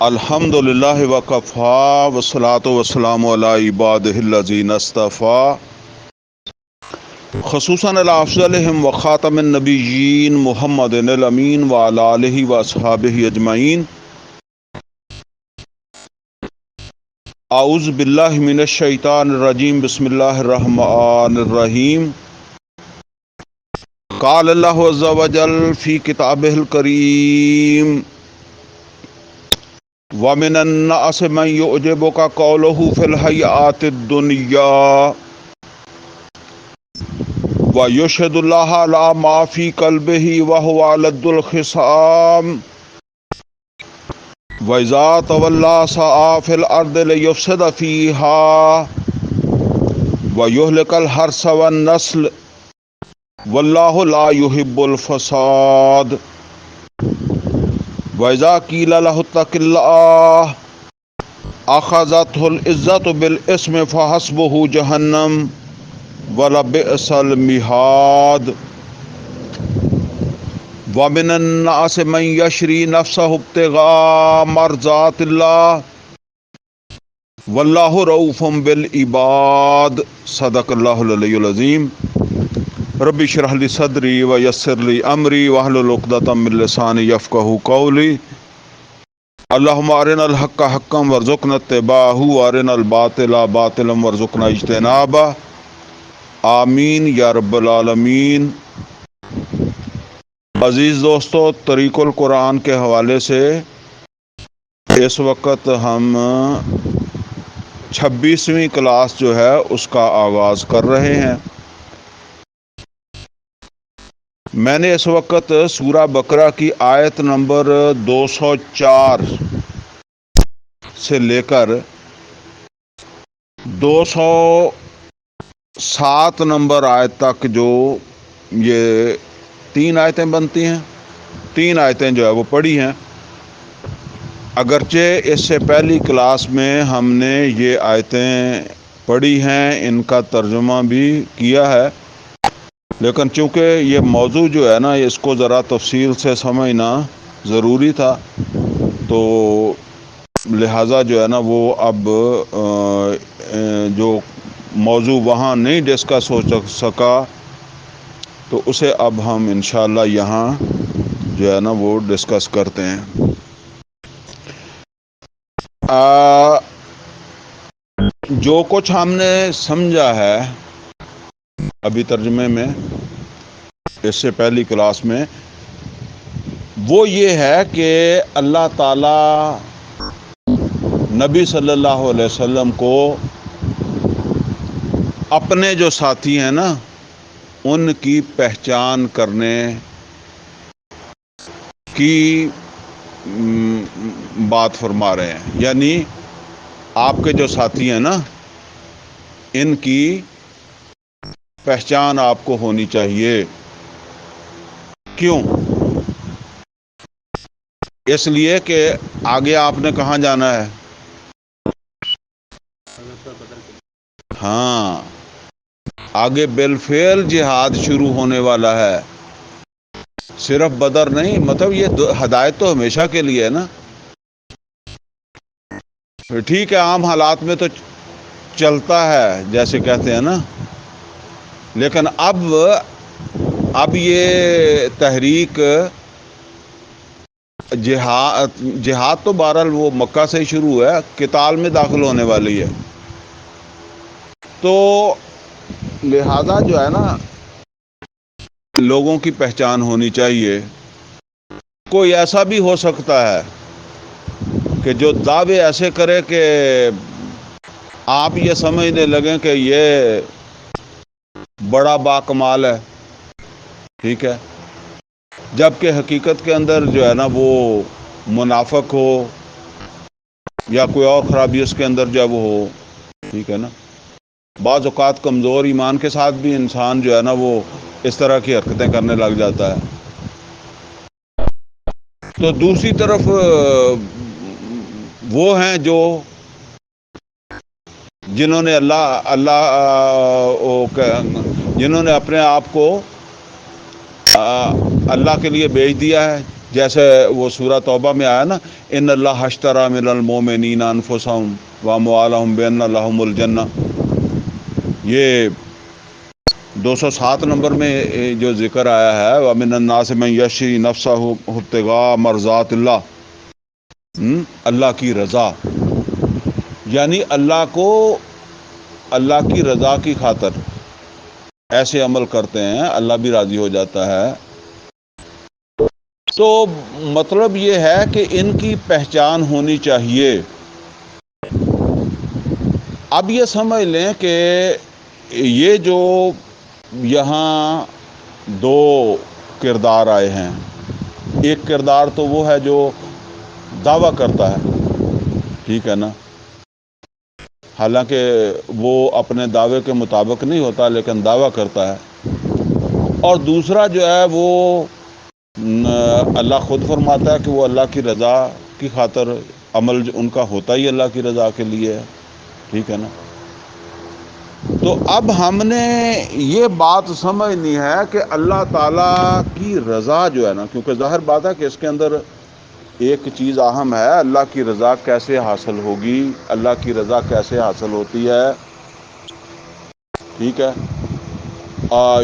الحمدللہ وکفا والصلاۃ والسلام علی عبادہ الذین اصطفیٰ خصوصاً علی افضلہم وخاتم النبیین محمد الامین وعلی آلہ واصحابہ اجمعین۔ اعوذ باللہ من الشیطان الرجیم، بسم اللہ الرحمن الرحیم۔ قال اللہ عز وجل فی کتابہ الکریم: وَمِنَ النَّاسِ مَن يُعْجِبُكَ قَوْلُهُ فِي الْحَيَاةِ الدُّنْيَا وَيُشْهِدُ اللَّهَ عَلَى مَا فِي قَلْبِهِ وَهُوَ أَلَدُّ الْخِصَامِ وَإِذَا تَوَلَّى سَعَىٰ فِي الْأَرْضِ لِيُفْسِدَ فِيهَا وَيُهْلِكَ الْحَرْثَ وَالنَّسْلَ وَاللَّهُ لَا يُحِبُّ الْفَسَادَ وَإِذَا قِيلَ لَهُ اتَّقِ اللَّهَ أَخَذَتْهُ الْعِزَّةُ بِالْإِثْمِ فَحَسْبُهُ جَهَنَّمُ وَلَبِئْسَ الْمِهَادُ وَمِنَ النَّاسِ مَن يَشْرِي نَفْسَهُ ابْتِغَاءَ مَرْضَاتِ اللَّهِ وَاللَّهُ رَءُوفٌ بِالْعِبَادِ۔ صدق اللہ العلی العظیم۔ رب اشرح لی صدری ویسر لی امری واحلل عقدۃ من لسانی یفقہوا قولی۔ اللہم ارنا الحق حقا وارزقنا اتباعہ وارنا الباطل باطلا وارزقنا اجتنابہ، آمین یا رب العالمین۔ عزیز دوستو، طریق القرآن کے حوالے سے اس وقت ہم 26ویں کلاس جو ہے اس کا آغاز کر رہے ہیں۔ میں نے اس وقت سورہ بقرہ کی آیت نمبر 204 سے لے کر 207 نمبر آیت تک جو یہ 3 آیتیں بنتی ہیں، 3 آیتیں جو ہے وہ پڑھی ہیں۔ اگرچہ اس سے پہلی کلاس میں ہم نے یہ آیتیں پڑھی ہیں، ان کا ترجمہ بھی کیا ہے، لیکن چونکہ یہ موضوع جو ہے نا اس کو ذرا تفصیل سے سمجھنا ضروری تھا، تو لہٰذا جو ہے نا وہ اب جو موضوع وہاں نہیں ڈسکس ہو سکا تو اسے اب ہم انشاءاللہ یہاں جو ہے نا وہ ڈسکس کرتے ہیں۔ جو کچھ ہم نے سمجھا ہے ابھی ترجمے میں اس سے پہلی کلاس میں، وہ یہ ہے کہ اللہ تعالیٰ نبی صلی اللہ علیہ وسلم کو اپنے جو ساتھی ہیں نا ان کی پہچان کرنے کی بات فرما رہے ہیں، یعنی آپ کے جو ساتھی ہیں نا ان کی پہچان آپ کو ہونی چاہیے۔ کیوں؟ اس لیے کہ آگے آپ نے کہاں جانا ہے؟ ہاں، آگے بالفعل جہاد شروع ہونے والا ہے، صرف بدر نہیں، مطلب یہ ہدایت تو ہمیشہ کے لیے ہے نا۔ ٹھیک ہے، عام حالات میں تو چلتا ہے جیسے کہتے ہیں نا، لیکن اب یہ تحریک جہاد تو بہرحال وہ مکہ سے ہی شروع ہے، قتال میں داخل ہونے والی ہے، تو لہذا جو ہے نا لوگوں کی پہچان ہونی چاہیے۔ کوئی ایسا بھی ہو سکتا ہے کہ جو دعوے ایسے کرے کہ آپ یہ سمجھنے لگیں کہ یہ بڑا باکمال ہے، ٹھیک ہے، جبکہ حقیقت کے اندر جو ہے نا وہ منافق ہو یا کوئی اور خرابی اس کے اندر جو ہے وہ ہو، ٹھیک ہے نا۔ بعض اوقات کمزور ایمان کے ساتھ بھی انسان جو ہے نا وہ اس طرح کی حرکتیں کرنے لگ جاتا ہے۔ تو دوسری طرف وہ ہیں جو جنہوں نے اپنے آپ کو اللہ کے لیے بیچ دیا ہے، جیسے وہ سورہ توبہ میں آیا نا، ان اللہ اشتری من المؤمنین انفسهم واموالهم بان لهم الجنہ، یہ 207 نمبر میں جو ذکر آیا ہے، وَمِنَ النَّاسِ مَن يَشْرِي نَفْسَهُ ابْتِغَاءَ مَرْضَاتِ اللہ، اللہ کی رضا، یعنی اللہ کی رضا کی خاطر ایسے عمل کرتے ہیں اللہ بھی راضی ہو جاتا ہے۔ تو مطلب یہ ہے کہ ان کی پہچان ہونی چاہیے۔ اب یہ سمجھ لیں کہ یہ جو یہاں دو کردار آئے ہیں، ایک کردار تو وہ ہے جو دعویٰ کرتا ہے، ٹھیک ہے نا، حالانکہ وہ اپنے دعوے کے مطابق نہیں ہوتا لیکن دعویٰ کرتا ہے، اور دوسرا جو ہے وہ اللہ خود فرماتا ہے کہ وہ اللہ کی رضا کی خاطر عمل ان کا ہوتا ہی اللہ کی رضا کے لیے ہے، ٹھیک ہے نا۔ تو اب ہم نے یہ بات سمجھنی ہے کہ اللہ تعالیٰ کی رضا جو ہے نا، کیونکہ ظاہر بات ہے کہ اس کے اندر ایک چیز اہم ہے، اللہ کی رضا کیسے حاصل ہوگی، اللہ کی رضا کیسے حاصل ہوتی ہے، ٹھیک ہے،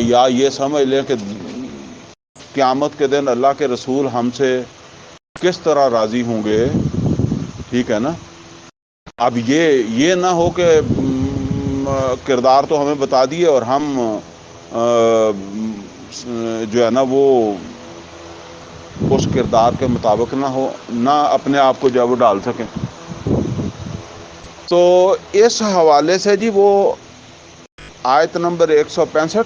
یا یہ سمجھ لیں کہ قیامت کے دن اللہ کے رسول ہم سے کس طرح راضی ہوں گے، ٹھیک ہے نا۔ اب یہ نہ ہو کہ کردار تو ہمیں بتا دیے اور ہم جو ہے نا وہ اس کردار کے مطابق نہ اپنے آپ کو جو ہے وہ ڈال سکیں۔ تو اس حوالے سے جی وہ آیت نمبر 165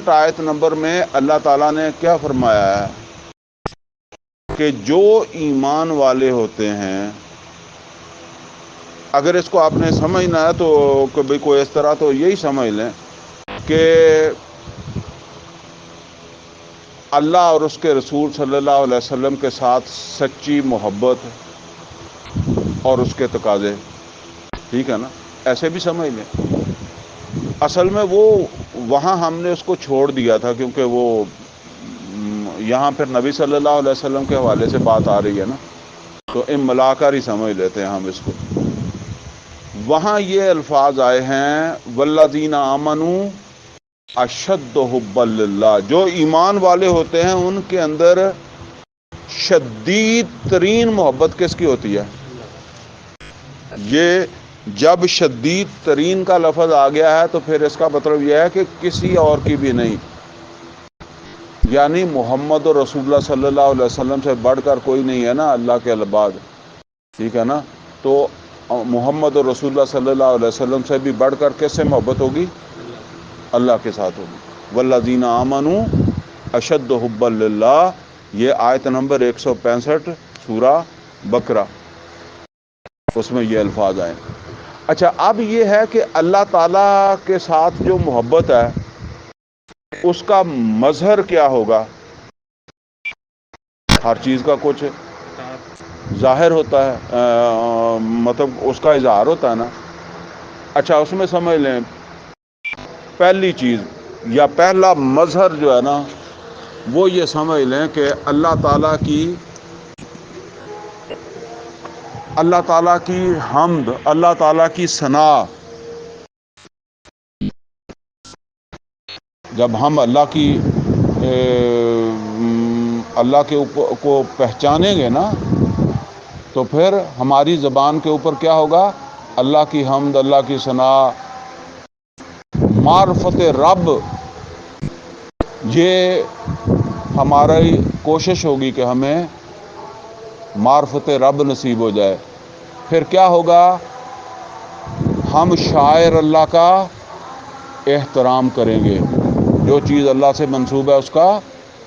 آیت نمبر میں اللہ تعالیٰ نے کیا فرمایا ہے کہ جو ایمان والے ہوتے ہیں، اگر اس کو آپ نے سمجھنا ہے تو کبھی کوئی اس طرح تو یہی سمجھ لیں کہ اللہ اور اس کے رسول صلی اللہ علیہ وسلم کے ساتھ سچی محبت اور اس کے تقاضے، ٹھیک ہے نا، ایسے بھی سمجھ لیں۔ اصل میں وہ وہاں ہم نے اس کو چھوڑ دیا تھا کیونکہ وہ یہاں پھر نبی صلی اللہ علیہ وسلم کے حوالے سے بات آ رہی ہے نا، تو ملا کر ہی سمجھ لیتے ہیں ہم اس کو۔ وہاں یہ الفاظ آئے ہیں والذین آمنوا اشد حبا للہ، جو ایمان والے ہوتے ہیں ان کے اندر شدید ترین محبت کس کی ہوتی ہے؟ یہ جب شدید ترین کا لفظ آ گیا ہے تو پھر اس کا مطلب یہ ہے کہ کسی اور کی بھی نہیں، یعنی محمد رسول اللہ صلی اللہ علیہ وسلم سے بڑھ کر کوئی نہیں ہے نا اللہ کے بعد، ٹھیک ہے نا۔ تو محمد رسول اللہ صلی اللہ علیہ وسلم سے بھی بڑھ کر کس سے محبت ہوگی؟ اللہ کے ساتھ ہوگی۔ والذین آمنوا اشد حبا للہ، یہ آیت نمبر 165 سورہ بقرہ، اس میں یہ الفاظ آئے۔ اچھا، اب یہ ہے کہ اللہ تعالیٰ کے ساتھ جو محبت ہے اس کا مظہر کیا ہوگا؟ ہر چیز کا کچھ ظاہر ہوتا ہے، مطلب اس کا اظہار ہوتا ہے نا۔ اچھا، اس میں سمجھ لیں پہلی چیز یا پہلا مظہر جو ہے نا وہ یہ سمجھ لیں کہ اللہ تعالیٰ کی حمد، اللہ تعالیٰ کی ثنا، جب ہم اللہ کے اوپر کو پہچانیں گے نا تو پھر ہماری زبان کے اوپر کیا ہوگا؟ اللہ کی حمد، اللہ کی ثنا، معرفت رب، یہ ہماری کوشش ہوگی کہ ہمیں معرفت رب نصیب ہو جائے۔ پھر کیا ہوگا؟ ہم شاعر اللہ کا احترام کریں گے، جو چیز اللہ سے منسوب ہے اس کا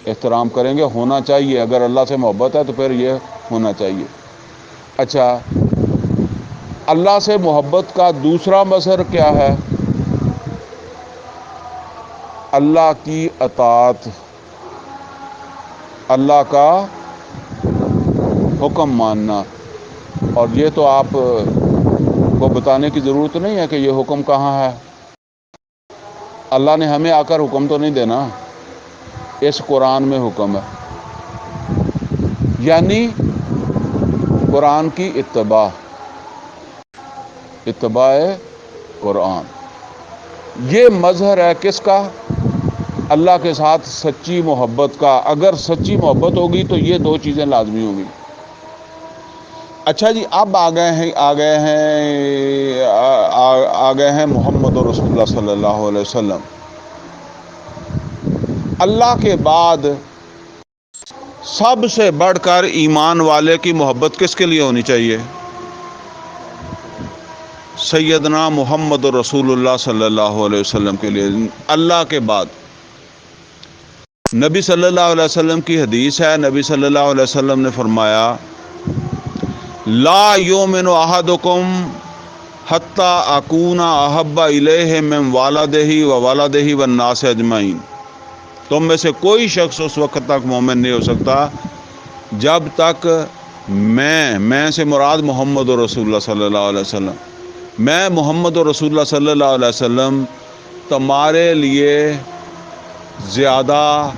احترام کریں گے، ہونا چاہیے، اگر اللہ سے محبت ہے تو پھر یہ ہونا چاہیے۔ اچھا، اللہ سے محبت کا دوسرا مظہر کیا ہے؟ اللہ کی اطاعت، اللہ کا حکم ماننا، اور یہ تو آپ کو بتانے کی ضرورت نہیں ہے کہ یہ حکم کہاں ہے۔ اللہ نے ہمیں آ کر حکم تو نہیں دینا، اس قرآن میں حکم ہے، یعنی قرآن کی اتباع قرآن۔ یہ مظہر ہے کس کا؟ اللہ کے ساتھ سچی محبت کا۔ اگر سچی محبت ہوگی تو یہ دو چیزیں لازمی ہوں گی۔ اچھا جی، اب آ گئے ہیں محمد رسول اللہ صلی اللہ علیہ وسلم۔ اللہ کے بعد سب سے بڑھ کر ایمان والے کی محبت کس کے لیے ہونی چاہیے؟ سیدنا محمد رسول اللہ صلی اللہ علیہ وسلم کے لیے، اللہ کے بعد۔ نبی صلی اللہ علیہ وسلم کی حدیث ہے، نبی صلی اللہ علیہ وسلم نے فرمایا، لا یؤمن احدکم حتی اکون احب الیہ من والدہ وولدہ والناس اجمعین۔ تم میں سے کوئی شخص اس وقت تک مومن نہیں ہو سکتا جب تک میں سے مراد محمد رسول اللہ صلی اللہ علیہ وسلم، میں محمد رسول اللہ صلی اللہ علیہ وسلم تمہارے لیے زیادہ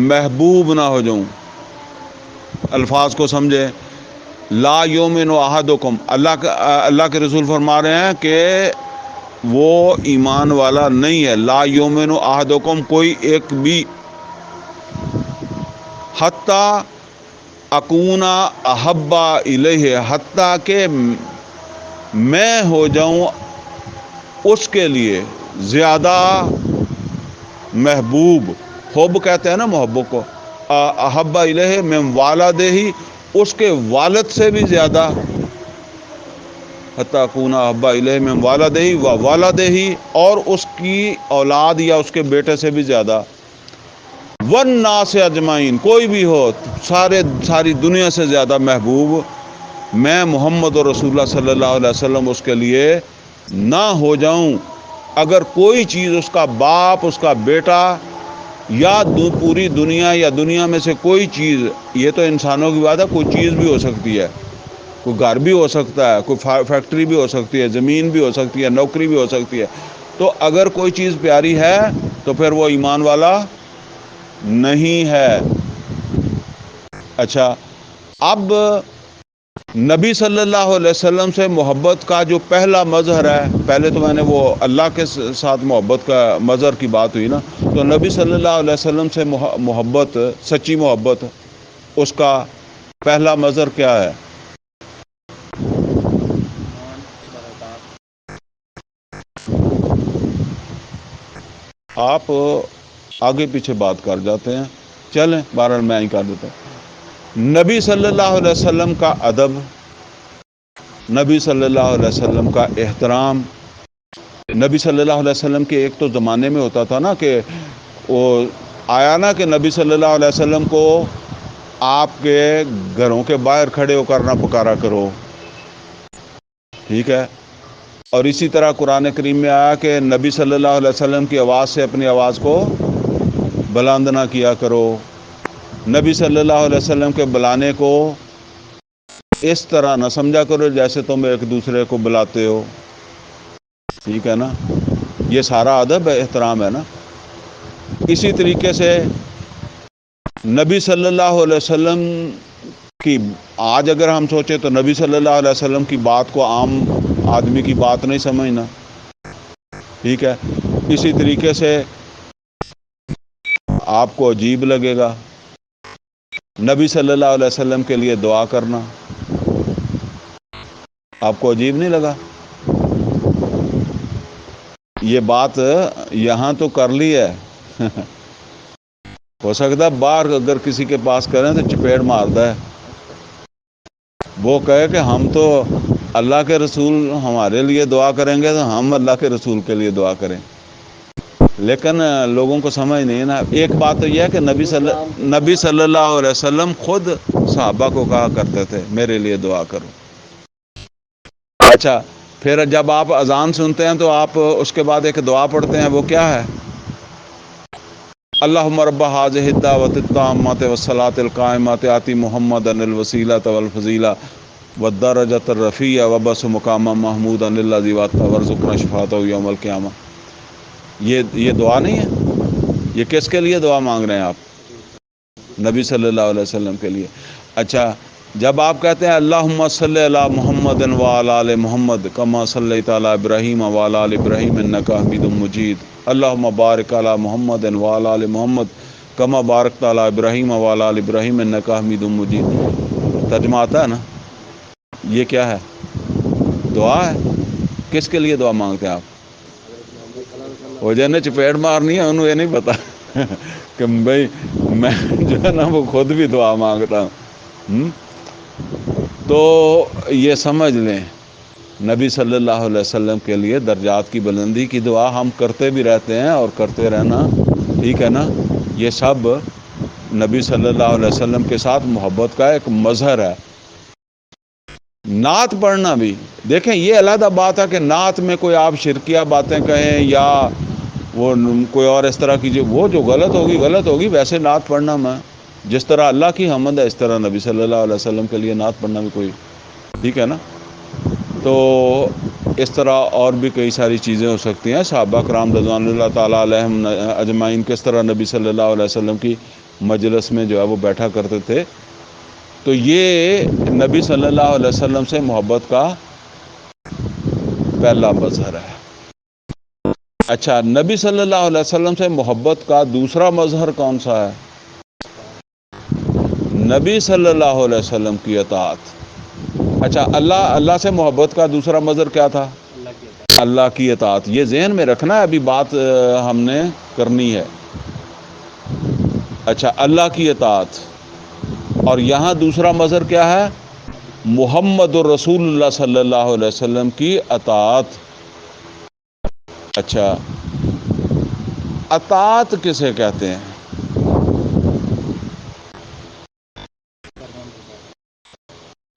محبوب نہ ہو جاؤں۔ الفاظ کو سمجھے، لا یؤمن احدکم، اللہ کے رسول فرما رہے ہیں کہ وہ ایمان والا نہیں ہے، لا یؤمن احدکم، کوئی ایک بھی، حتی اکون احب الیہ، حتیٰ کہ میں ہو جاؤں اس کے لیے زیادہ محبوب۔ حب کہتے ہیں نا محبوب کو، احب الیہ من والدہ، اس کے والد سے بھی زیادہ، حتی اکون احب الیہ من والدہ وولدہ، اور اس کی اولاد یا اس کے بیٹے سے بھی زیادہ، والناس اجمعین، کوئی بھی ہو، ساری دنیا سے زیادہ محبوب میں محمد رسول اللہ صلی اللہ علیہ وسلم اس کے لیے نہ ہو جاؤں۔ اگر کوئی چیز، اس کا باپ، اس کا بیٹا، یا پوری دنیا، یا دنیا میں سے کوئی چیز، یہ تو انسانوں کی بات ہے، کوئی چیز بھی ہو سکتی ہے، کوئی گھر بھی ہو سکتا ہے، کوئی فیکٹری بھی ہو سکتی ہے، زمین بھی ہو سکتی ہے، نوکری بھی ہو سکتی ہے، تو اگر کوئی چیز پیاری ہے تو پھر وہ ایمان والا نہیں ہے۔ اچھا، اب نبی صلی اللہ علیہ وسلم سے محبت کا جو پہلا مظہر ہے، پہلے تو میں نے وہ اللہ کے ساتھ محبت کا مظہر کی بات ہوئی نا، تو نبی صلی اللہ علیہ وسلم سے محبت، سچی محبت، اس کا پہلا مظہر کیا ہے؟ آپ آگے پیچھے بات کر جاتے ہیں، چلیں بہرحال میں ہی کر دیتا ہوں۔ نبی صلی اللہ علیہ وسلم کا ادب، نبی صلی اللہ علیہ وسلم کا احترام۔ نبی صلی اللہ علیہ وسلم کے ایک تو زمانے میں ہوتا تھا نا کہ وہ آیا نا کہ نبی صلی اللہ علیہ وسلم کو آپ کے گھروں کے باہر کھڑے ہو کر نہ پکارا کرو، ٹھیک ہے؟ اور اسی طرح قرآن کریم میں آیا کہ نبی صلی اللہ علیہ وسلم کی آواز سے اپنی آواز کو بلند نہ کیا کرو۔ نبی صلی اللہ علیہ وسلم کے بلانے کو اس طرح نہ سمجھا کرو جیسے تم ایک دوسرے کو بلاتے ہو، ٹھیک ہے نا؟ یہ سارا ادب احترام ہے نا۔ اسی طریقے سے نبی صلی اللہ علیہ وسلم کی، آج اگر ہم سوچیں تو نبی صلی اللہ علیہ وسلم کی بات کو عام آدمی کی بات نہیں سمجھنا، ٹھیک ہے؟ اسی طریقے سے آپ کو عجیب لگے گا نبی صلی اللہ علیہ وسلم کے لیے دعا کرنا، آپ کو عجیب نہیں لگا؟ یہ بات یہاں تو کر لی ہے ہو سکتا ہے باہر اگر کسی کے پاس کریں تو چپیڑ مارتا ہے، وہ کہے کہ ہم تو اللہ کے رسول ہمارے لیے دعا کریں گے تو ہم اللہ کے رسول کے لیے دعا کریں، لیکن لوگوں کو سمجھ نہیں ہے نا۔ ایک بات تو یہ ہے کہ نبی صلی اللہ علیہ وسلم خود صحابہ کو کہا کرتے تھے میرے لیے دعا کرو۔ اچھا، پھر جب آپ اذان سنتے ہیں تو آپ اس کے بعد ایک دعا پڑھتے ہیں، وہ کیا ہے؟ اللہم رب ھذہ الدعوۃ التامۃ والصلاۃ القائمۃ آتی محمدا الوسیلۃ والفضیلۃ والدرجۃ الرفیعۃ وابعثہ مقاما محمودا الذی وعدتہ وارزقنا شفاعتہ یوم القیامہ۔ یہ دعا نہیں ہے؟ یہ کس کے لیے دعا مانگ رہے ہیں آپ؟ نبی صلی اللہ علیہ وسلم کے لیے۔ اچھا، جب آپ کہتے ہیں اللہم صلی علی محمد وعلی آل محمد کما صلیت علی ابراہیم وعلی آل ابراہیم انک حمید مجید، اللہم بارک علی محمد وعلی آل محمد کما بارکت علی ابراہیم وعلی آل ابراہیم انک حمید مجید، ترجمہ آتا ہے نا؟ یہ کیا ہے؟ دعا ہے۔ کس کے لیے دعا مانگتے ہیں آپ؟ وہ جن چپیڑ مارنی ہے انہوں یہ نہیں پتا کہ بھائی میں جو ہے نا وہ خود بھی دعا مانگتا ہوں۔ تو یہ سمجھ لیں، نبی صلی اللہ علیہ وسلم کے لیے درجات کی بلندی کی دعا ہم کرتے بھی رہتے ہیں اور کرتے رہنا، ٹھیک ہے نا؟ یہ سب نبی صلی اللہ علیہ وسلم کے ساتھ محبت کا ایک مظہر ہے۔ نعت پڑھنا بھی دیکھیں، یہ علیحدہ بات ہے کہ نعت میں کوئی آپ شرکیہ باتیں کہیں یا وہ کوئی اور اس طرح کی وہ جو غلط ہوگی، ویسے نعت پڑھنا میں جس طرح اللہ کی حمد ہے اس طرح نبی صلی اللہ علیہ وسلم کے لیے نعت پڑھنا بھی کوئی ٹھیک ہے نا؟ تو اس طرح اور بھی کئی ساری چیزیں ہو سکتی ہیں۔ صحابہ کرام رضوان اللہ تعالیٰ علیہم اجمعین کس طرح نبی صلی اللہ علیہ وسلم کی مجلس میں جو ہے وہ بیٹھا کرتے تھے، تو یہ نبی صلی اللہ علیہ وسلم سے محبت کا پہلا مظہر ہے۔ اچھا، نبی صلی اللہ علیہ وسلم سے محبت کا دوسرا مظہر کون سا ہے؟ نبی صلی اللہ علیہ وسلم کی اطاعت۔ اچھا، اللہ سے محبت کا دوسرا مظہر کیا تھا؟ اللہ کی اطاعت۔ یہ ذہن میں رکھنا ہے، ابھی بات ہم نے کرنی ہے۔ اچھا، اللہ کی اطاعت، اور یہاں دوسرا مظہر کیا ہے؟ محمد الرسول اللہ صلی اللہ علیہ وسلم کی اطاعت۔ اچھا، اطاعت کسے کہتے ہیں؟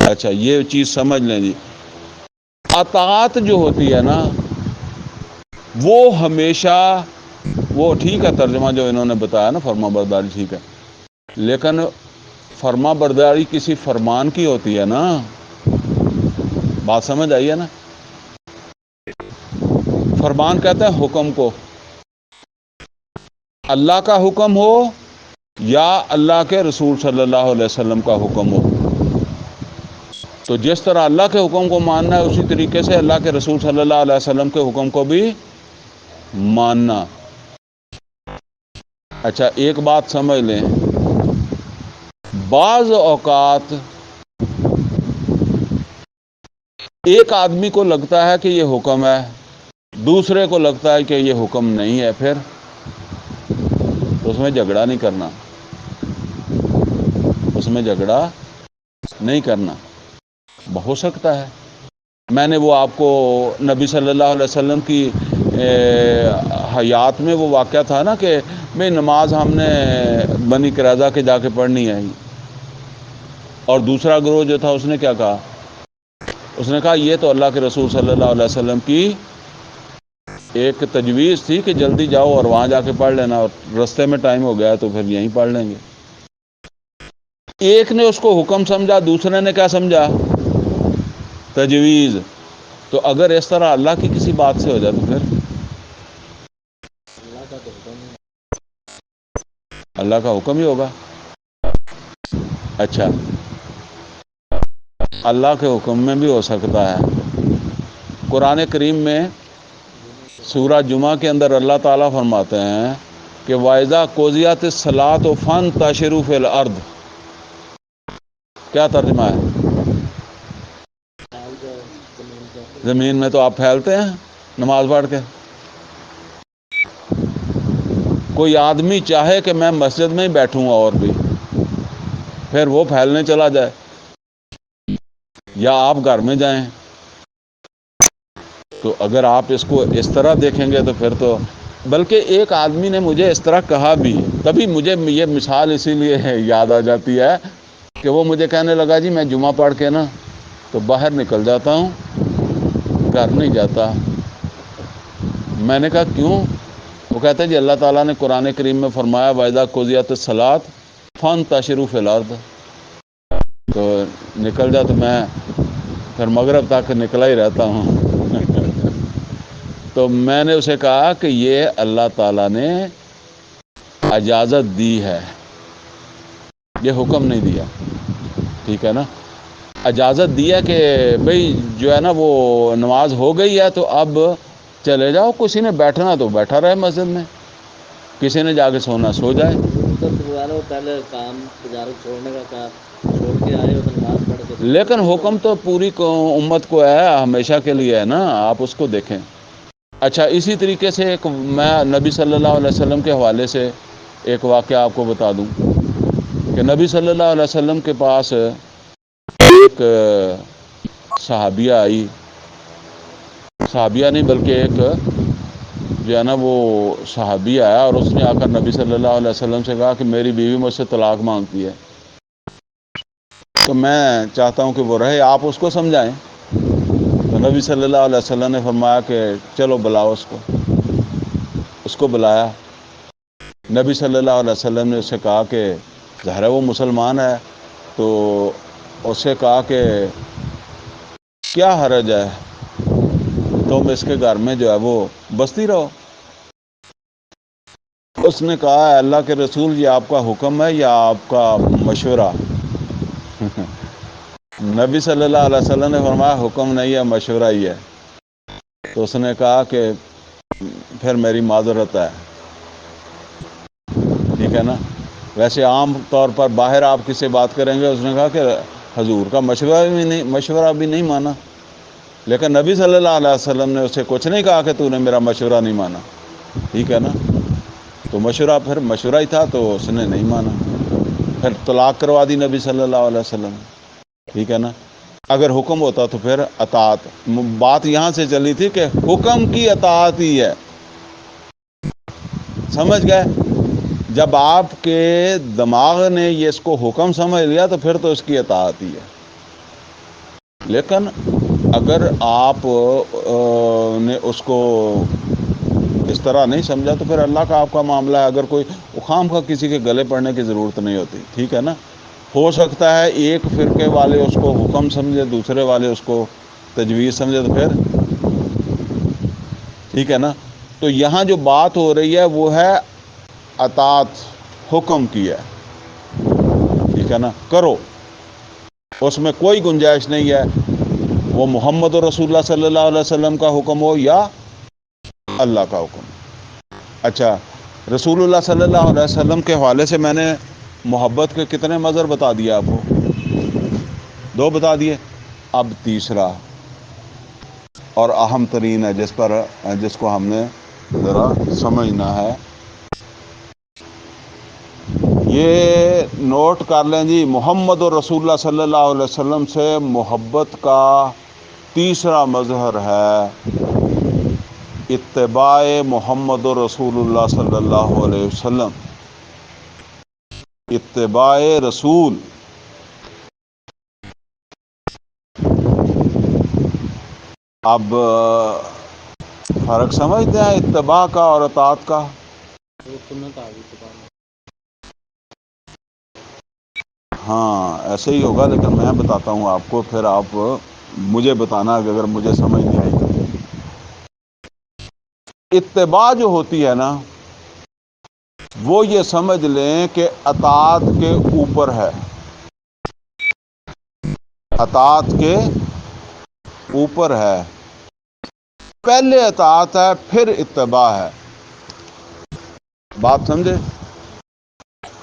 اچھا، یہ چیز سمجھ لیں جی، اطاعت جو ہوتی ہے نا وہ ہمیشہ، وہ ٹھیک ہے ترجمہ جو انہوں نے بتایا نا فرما برداری ٹھیک ہے، لیکن فرما برداری کسی فرمان کی ہوتی ہے نا، بات سمجھ آئی ہے نا؟ فرمان کہتے ہیں حکم کو، اللہ کا حکم ہو یا اللہ کے رسول صلی اللہ علیہ وسلم کا حکم ہو، تو جس طرح اللہ کے حکم کو ماننا ہے اسی طریقے سے اللہ کے رسول صلی اللہ علیہ وسلم کے حکم کو بھی ماننا۔ اچھا، ایک بات سمجھ لیں، بعض اوقات ایک آدمی کو لگتا ہے کہ یہ حکم ہے، دوسرے کو لگتا ہے کہ یہ حکم نہیں ہے، پھر اس میں جھگڑا نہیں کرنا، اس میں جھگڑا نہیں کرنا۔ ہو سکتا ہے میں نے وہ آپ کو نبی صلی اللہ علیہ وسلم کی حیات میں وہ واقعہ تھا نا کہ میں نماز ہم نے بنی قریظہ کے جا کے پڑھنی ہے، اور دوسرا گروہ جو تھا اس نے کیا کہا؟ اس نے کہا یہ تو اللہ کے رسول صلی اللہ علیہ وسلم کی ایک تجویز تھی کہ جلدی جاؤ اور وہاں جا کے پڑھ لینا، اور رستے میں ٹائم ہو گیا تو پھر یہیں پڑھ لیں گے۔ ایک نے اس کو حکم سمجھا، دوسرے نے کیا سمجھا؟ تجویز۔ تو اگر اس طرح اللہ کی کسی بات سے ہو جائے تو پھر اللہ کا حکم ہی ہوگا۔ اچھا، اللہ کے حکم میں بھی ہو سکتا ہے۔ قرآن کریم میں سورہ جمعہ کے اندر اللہ تعالیٰ فرماتے ہیں کہ وَإِذَا قُضِيَتِ الصَّلَاةُ فَانتَشِرُوا فِي الْأَرْضِ، کیا ترجمہ ہے؟ زمین میں تو آپ پھیلتے ہیں نماز پڑھ کے۔ کوئی آدمی چاہے کہ میں مسجد میں ہی بیٹھوں اور بھی، پھر وہ پھیلنے چلا جائے، یا آپ گھر میں جائیں، تو اگر آپ اس کو اس طرح دیکھیں گے تو پھر تو، بلکہ ایک آدمی نے مجھے اس طرح کہا بھی، تبھی مجھے یہ مثال اسی لیے یاد آ جاتی ہے کہ وہ مجھے کہنے لگا جی میں جمعہ پڑھ کے نا تو باہر نکل جاتا ہوں، گھر نہیں جاتا۔ میں نے کہا کیوں؟ وہ کہتے ہیں جی اللہ تعالیٰ نے قرآن کریم میں فرمایا وَإِذَا قُضِيَتِ الصَّلَاةُ فَانتَشِرُوا فِي الْأَرْضِ، تو نکل جا، تو میں پھر مغرب تک نکلا ہی رہتا ہوں۔ تو میں نے اسے کہا کہ یہ اللہ تعالیٰ نے اجازت دی ہے، یہ حکم نہیں دیا، ٹھیک ہے نا، اجازت دیا کہ بھئی جو ہے نا وہ نماز ہو گئی ہے تو اب چلے جاؤ، کسی نے بیٹھنا تو بیٹھا رہے مسجد میں، کسی نے جا کے سونا سو جائے۔ وہ پہلے کام تجارت چھوڑنے کا کہا، چھوڑ کے آئے ہو تو نماز پڑھ کے، لیکن حکم تو پوری امت کو ہے، ہمیشہ کے لیے ہے نا، آپ اس کو دیکھیں۔ اچھا، اسی طریقے سے ایک میں نبی صلی اللہ علیہ وسلم کے حوالے سے ایک واقعہ آپ کو بتا دوں کہ نبی صلی اللہ علیہ وسلم کے پاس ایک صحابیہ آئی، صحابیہ نہیں بلکہ ایک جو ہے نا وہ صحابی آیا، اور اس نے آ کر نبی صلی اللہ علیہ وسلم سے کہا کہ میری بیوی مجھ سے طلاق مانگتی ہے، تو میں چاہتا ہوں کہ وہ رہے، آپ اس کو سمجھائیں۔ تو نبی صلی اللہ علیہ وسلم نے فرمایا کہ چلو بلاؤ اس کو بلایا۔ نبی صلی اللہ علیہ وسلم نے اس سے کہا کہ ظاہر ہے وہ مسلمان ہے، تو اس سے کہا کہ کیا حرج ہے، تم اس کے گھر میں جو ہے وہ بستی رہو۔ اس نے کہا اللہ کے رسول، یہ آپ کا حکم ہے یا آپ کا مشورہ؟ نبی صلی اللہ علیہ وسلم نے فرمایا حکم نہیں ہے، مشورہ ہی ہے۔ تو اس نے کہا کہ پھر میری معذرت ہے، ٹھیک ہے نا۔ ویسے عام طور پر باہر آپ کس سے بات کریں گے، اس نے کہا کہ حضور کا مشورہ بھی نہیں مانا، لیکن نبی صلی اللہ علیہ وسلم نے اسے کچھ نہیں کہا کہ تو نے میرا مشورہ نہیں مانا، ٹھیک ہے نا۔ تو مشورہ پھر مشورہ ہی تھا، تو اس نے نہیں مانا، پھر طلاق کروا دی نبی صلی اللہ علیہ وسلم، ٹھیک ہے نا۔ اگر حکم ہوتا تو پھر اطاعت، بات یہاں سے چلی تھی کہ حکم کی اطاعت ہی ہے، سمجھ گئے؟ جب آپ کے دماغ نے یہ اس کو حکم سمجھ لیا تو پھر تو اس کی اطاعت ہی ہے، لیکن اگر آپ نے اس کو اس طرح نہیں سمجھا تو پھر اللہ کا آپ کا معاملہ ہے۔ اگر کوئی خام کا کسی کے گلے پڑنے کی ضرورت نہیں ہوتی، ٹھیک ہے نا۔ ہو سکتا ہے ایک فرقے والے اس کو حکم سمجھے، دوسرے والے اس کو تجویز سمجھے، تو پھر ٹھیک ہے نا۔ تو یہاں جو بات ہو رہی ہے وہ ہے اطاعت، حکم کی ہے، ٹھیک ہے نا، کرو، اس میں کوئی گنجائش نہیں ہے، وہ محمد رسول اللہ صلی اللہ علیہ وسلم کا حکم ہو یا اللہ کا حکم۔ اچھا، رسول اللہ صلی اللہ علیہ وسلم کے حوالے سے میں نے محبت کے کتنے مظہر بتا دیے آپ کو؟ 2 بتا دیے، اب تیسرا اور اہم ترین ہے، جس کو ہم نے ذرا سمجھنا ہے، یہ نوٹ کر لیں جی۔ محمد رسول اللہ صلی اللہ علیہ وسلم سے محبت کا تیسرا مظہر ہے اتباع محمد رسول اللہ صلی اللہ علیہ وسلم، اتباع رسول۔ اب فرق سمجھتے ہیں اتباع کا اور اطاعت کا؟ ہاں ایسے ہی ہوگا، لیکن میں بتاتا ہوں آپ کو، پھر آپ مجھے بتانا کہ اگر مجھے سمجھ نہیں آئی۔ اتباع جو ہوتی ہے نا، وہ یہ سمجھ لیں کہ اطاعت کے اوپر ہے، اطاعت کے اوپر ہے، پہلے اطاعت ہے پھر اتباع ہے، بات سمجھے؟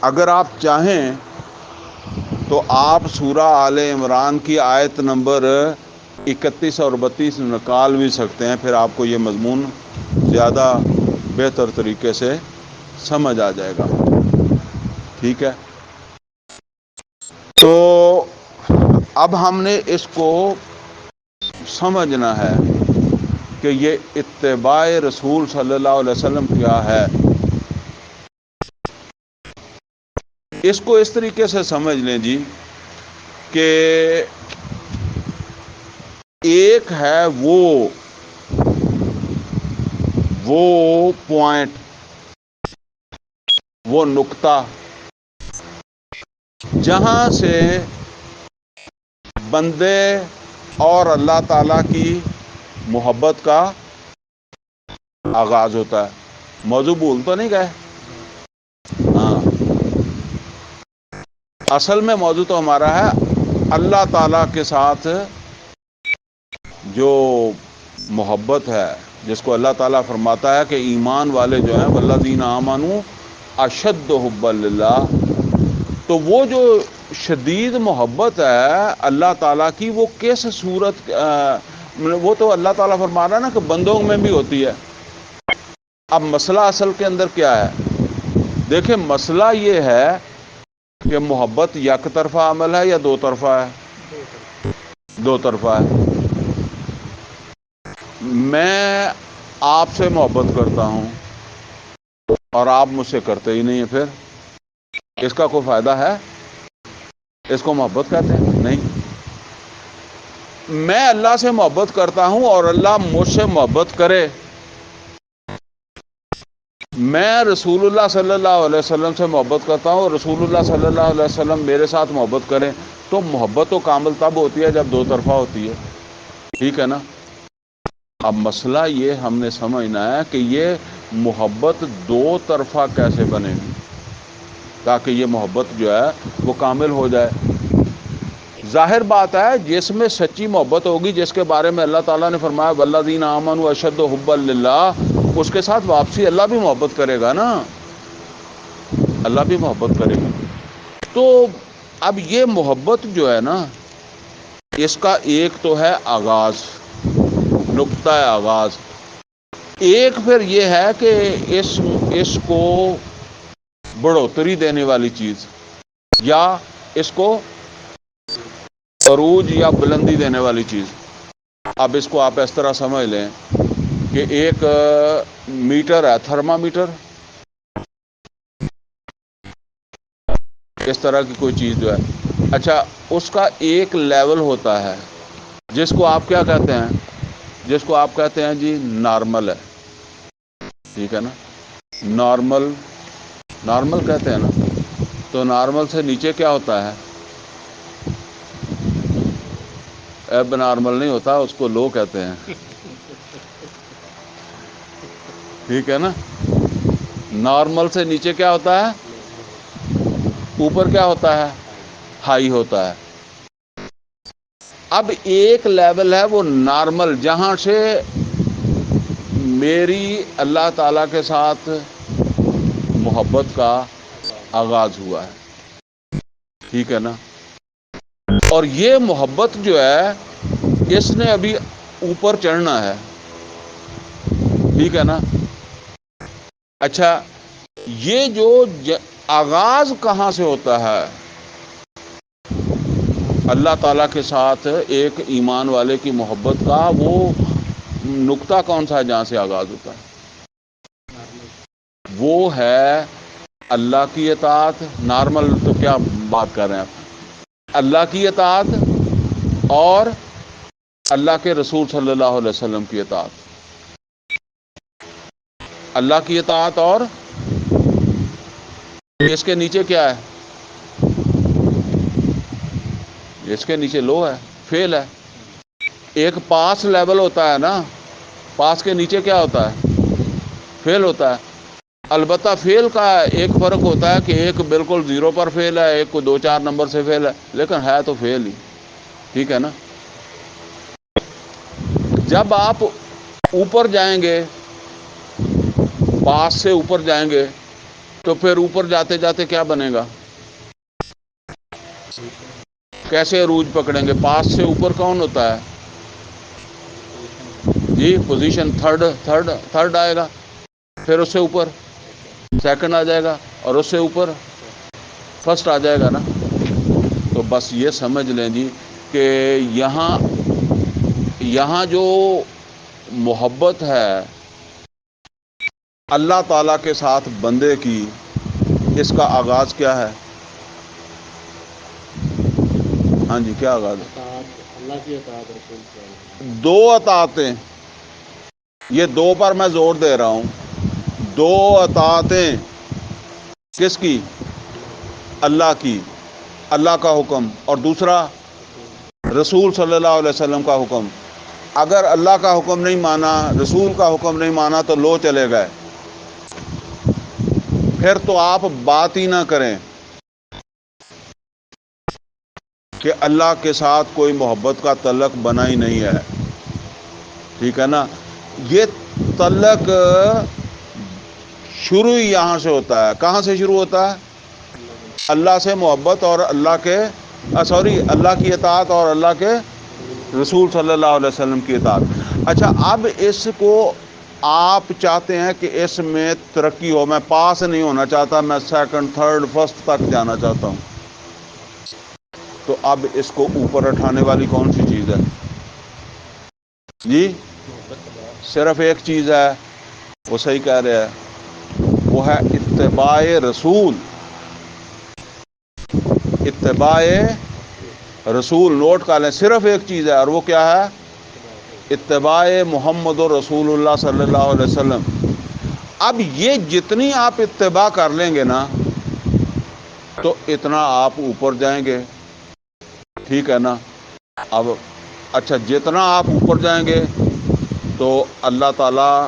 اگر آپ چاہیں تو آپ سورہ آل عمران کی آیت نمبر 31 اور 32 نکال بھی سکتے ہیں، پھر آپ کو یہ مضمون زیادہ بہتر طریقے سے سمجھ آ جائے گا، ٹھیک ہے۔ تو اب ہم نے اس کو سمجھنا ہے کہ یہ اتباع رسول صلی اللہ علیہ وسلم کیا ہے۔ اس کو اس طریقے سے سمجھ لیں جی کہ ایک ہے وہ پوائنٹ، وہ نقطہ جہاں سے بندے اور اللہ تعالیٰ کی محبت کا آغاز ہوتا ہے. موضوع بھول تو نہیں گئے؟ ہاں، اصل میں موضوع تو ہمارا ہے اللہ تعالیٰ کے ساتھ جو محبت ہے، جس کو اللہ تعالیٰ فرماتا ہے کہ ایمان والے جو ہیں والذین آمنوا اشد حبا للہ، تو وہ جو شدید محبت ہے اللہ تعالیٰ کی، وہ کس صورت وہ تو اللہ تعالیٰ فرما رہا ہے نا کہ بندوں میں بھی ہوتی ہے. اب مسئلہ اصل کے اندر کیا ہے؟ دیکھیں، مسئلہ یہ ہے کہ محبت یک طرفہ عمل ہے یا دو طرفہ ہے؟ دو طرفہ ہے. میں آپ سے محبت کرتا ہوں اور آپ مجھ سے کرتے ہی نہیں ہیں، پھر اس کا کوئی فائدہ ہے؟ اس کو محبت کہتے ہیں؟ نہیں. میں اللہ سے محبت کرتا ہوں اور اللہ مجھ سے محبت کرے، میں رسول اللہ صلی اللہ علیہ وسلم سے محبت کرتا ہوں اور رسول اللہ صلی اللہ علیہ وسلم میرے ساتھ محبت کریں، تو محبت تو کامل تب ہوتی ہے جب دو طرفہ ہوتی ہے. ٹھیک ہے نا؟ اب مسئلہ یہ ہم نے سمجھنا ہے کہ یہ محبت دو طرفہ کیسے بنے گی تاکہ یہ محبت جو ہے وہ کامل ہو جائے. ظاہر بات ہے جس میں سچی محبت ہوگی، جس کے بارے میں اللہ تعالیٰ نے فرمایا والذین آمنوا اشد حبا للہ، اس کے ساتھ واپسی اللہ بھی محبت کرے گا نا، اللہ بھی محبت کرے گا. تو اب یہ محبت جو ہے نا، اس کا ایک تو ہے آغاز، نقطہ آغاز. ایک پھر یہ ہے کہ اس کو بڑھوتری دینے والی چیز، یا اس کو عروج یا بلندی دینے والی چیز. اب اس کو آپ اس طرح سمجھ لیں کہ ایک میٹر ہے، تھرمامیٹر، اس طرح کی کوئی چیز جو ہے. اچھا، اس کا ایک لیول ہوتا ہے جس کو آپ کیا کہتے ہیں؟ جس کو آپ کہتے ہیں جی نارمل ہے. ٹھیک ہے نا؟ نارمل کہتے ہیں نا. تو نارمل سے نیچے کیا ہوتا ہے؟ ایب نارمل نہیں ہوتا، اس کو لو کہتے ہیں. ٹھیک ہے نا؟ نارمل سے نیچے کیا ہوتا ہے؟ اوپر کیا ہوتا ہے؟ ہائی ہوتا ہے. اب ایک لیول ہے وہ نارمل، جہاں سے میری اللہ تعالیٰ کے ساتھ محبت کا آغاز ہوا ہے. ٹھیک ہے نا؟ اور یہ محبت جو ہے اس نے ابھی اوپر چڑھنا ہے. ٹھیک ہے نا؟ اچھا، یہ جو آغاز کہاں سے ہوتا ہے اللہ تعالیٰ کے ساتھ ایک ایمان والے کی محبت کا؟ وہ نقطہ کون سا ہے جہاں سے آغاز ہوتا ہے؟ وہ ہے اللہ کی اطاعت. نارمل تو کیا بات کر رہے ہیں آپ؟ اللہ کی اطاعت اور اللہ کے رسول صلی اللہ علیہ وسلم کی اطاعت. اللہ کی اطاعت، اور اس کے نیچے کیا ہے؟ اس کے نیچے لو ہے، فیل ہے. ایک پاس لیول ہوتا ہے نا، پاس کے نیچے کیا ہوتا ہے؟ فیل ہوتا ہے. البتہ فیل کا ایک فرق ہوتا ہے کہ ایک بالکل زیرو پر فیل ہے، ایک کو 2-4 نمبر سے فیل ہے، لیکن ہے تو فیل ہی. ٹھیک ہے نا؟ جب آپ اوپر جائیں گے، پاس سے اوپر جائیں گے، تو پھر اوپر جاتے جاتے کیا بنے گا؟ کیسے عروج پکڑیں گے؟ پاس سے اوپر کون ہوتا ہے؟ جی پوزیشن تھرڈ آئے گا. پھر اس سے اوپر سیکنڈ آ جائے گا، اور اس سے اوپر فرسٹ آ جائے گا نا. تو بس یہ سمجھ لیں جی کہ یہاں جو محبت ہے اللہ تعالیٰ کے ساتھ بندے کی، اس کا آغاز کیا ہے؟ ہاں جی، کیا آغاز ہے؟ اطاعت، اللہ کی اطاعت، رسول صلی اللہ علیہ وسلم. دو اطاعتیں، یہ دو پر میں زور دے رہا ہوں. دو اطاعتیں کس کی؟ اللہ کی، اللہ کا حکم، اور دوسرا رسول صلی اللہ علیہ وسلم کا حکم. اگر اللہ کا حکم نہیں مانا، رسول کا حکم نہیں مانا تو لو چلے گئے، پھر تو آپ بات ہی نہ کریں کہ اللہ کے ساتھ کوئی محبت کا تعلق بنا ہی نہیں ہے، ٹھیک ہے نا۔ یہ تعلق شروع ہی یہاں سے ہوتا ہے۔ کہاں سے شروع ہوتا ہے؟ اللہ سے محبت اور اللہ کے اللہ کی اطاعت اور اللہ کے رسول صلی اللہ علیہ وسلم کی اطاعت۔ اچھا، اب اس کو آپ چاہتے ہیں کہ اس میں ترقی ہو، میں پاس نہیں ہونا چاہتا، میں سیکنڈ، تھرڈ، فرسٹ تک جانا چاہتا ہوں، تو اب اس کو اوپر اٹھانے والی کون سی چیز ہے؟ جی صرف ایک چیز ہے، وہ صحیح کہہ رہے ہیں، وہ ہے اتباع رسول۔ اتباع رسول، نوٹ کر لیں، صرف ایک چیز ہے، اور وہ کیا ہے؟ اتباع محمد رسول اللہ صلی اللہ علیہ وسلم۔ اب یہ جتنی آپ اتباع کر لیں گے نا تو اتنا آپ اوپر جائیں گے، ٹھیک ہے نا۔ اب اچھا، جتنا آپ اوپر جائیں گے تو اللہ تعالیٰ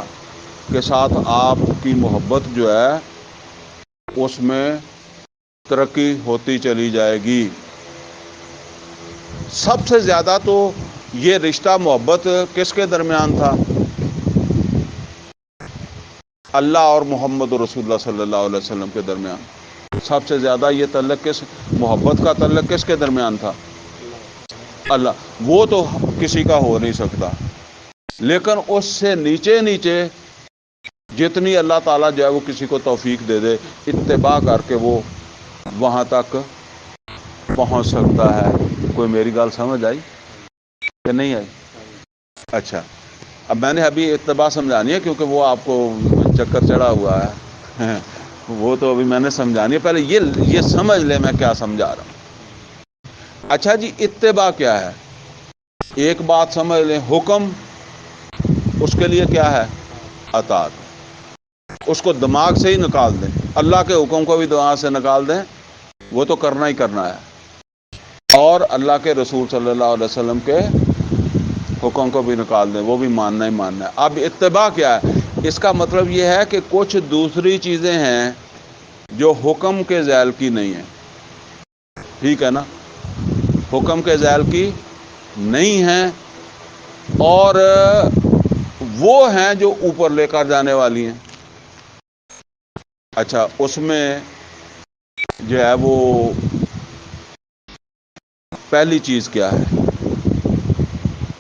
کے ساتھ آپ کی محبت جو ہے اس میں ترقی ہوتی چلی جائے گی۔ سب سے زیادہ تو یہ رشتہ محبت کس کے درمیان تھا؟ اللہ اور محمد رسول اللہ صلی اللہ علیہ وسلم کے درمیان۔ سب سے زیادہ یہ تعلق محبت کا تعلق کس کے درمیان تھا؟ اللہ۔ وہ تو کسی کا ہو نہیں سکتا، لیکن اس سے نیچے نیچے جتنی اللہ تعالیٰ جو ہے وہ کسی کو توفیق دے دے، اتباع کر کے وہ وہاں تک پہنچ سکتا ہے۔ کوئی میری گال سمجھ آئی کہ نہیں آئی؟ اچھا، اب میں نے ابھی اتباع سمجھانی ہے کیونکہ وہ آپ کو چکر چڑھا ہوا ہے، وہ تو ابھی میں نے سمجھانی ہے، پہلے یہ سمجھ لیں میں کیا سمجھا رہا ہوں۔ اچھا جی، اتباع کیا ہے؟ ایک بات سمجھ لیں، حکم اس کے لیے کیا ہے؟ اطاعت۔ اس کو دماغ سے ہی نکال دیں، اللہ کے حکم کو بھی دماغ سے نکال دیں، وہ تو کرنا ہی کرنا ہے، اور اللہ کے رسول صلی اللہ علیہ وسلم کے حکم کو بھی نکال دیں، وہ بھی ماننا ہی ماننا ہے۔ اب اتباع کیا ہے؟ اس کا مطلب یہ ہے کہ کچھ دوسری چیزیں ہیں جو حکم کے ذیل کی نہیں ہیں، ٹھیک ہے نا، حکم کے ذیل کی نہیں ہیں، اور وہ ہیں جو اوپر لے کر جانے والی ہیں۔ اچھا، اس میں جو ہے وہ پہلی چیز کیا ہے؟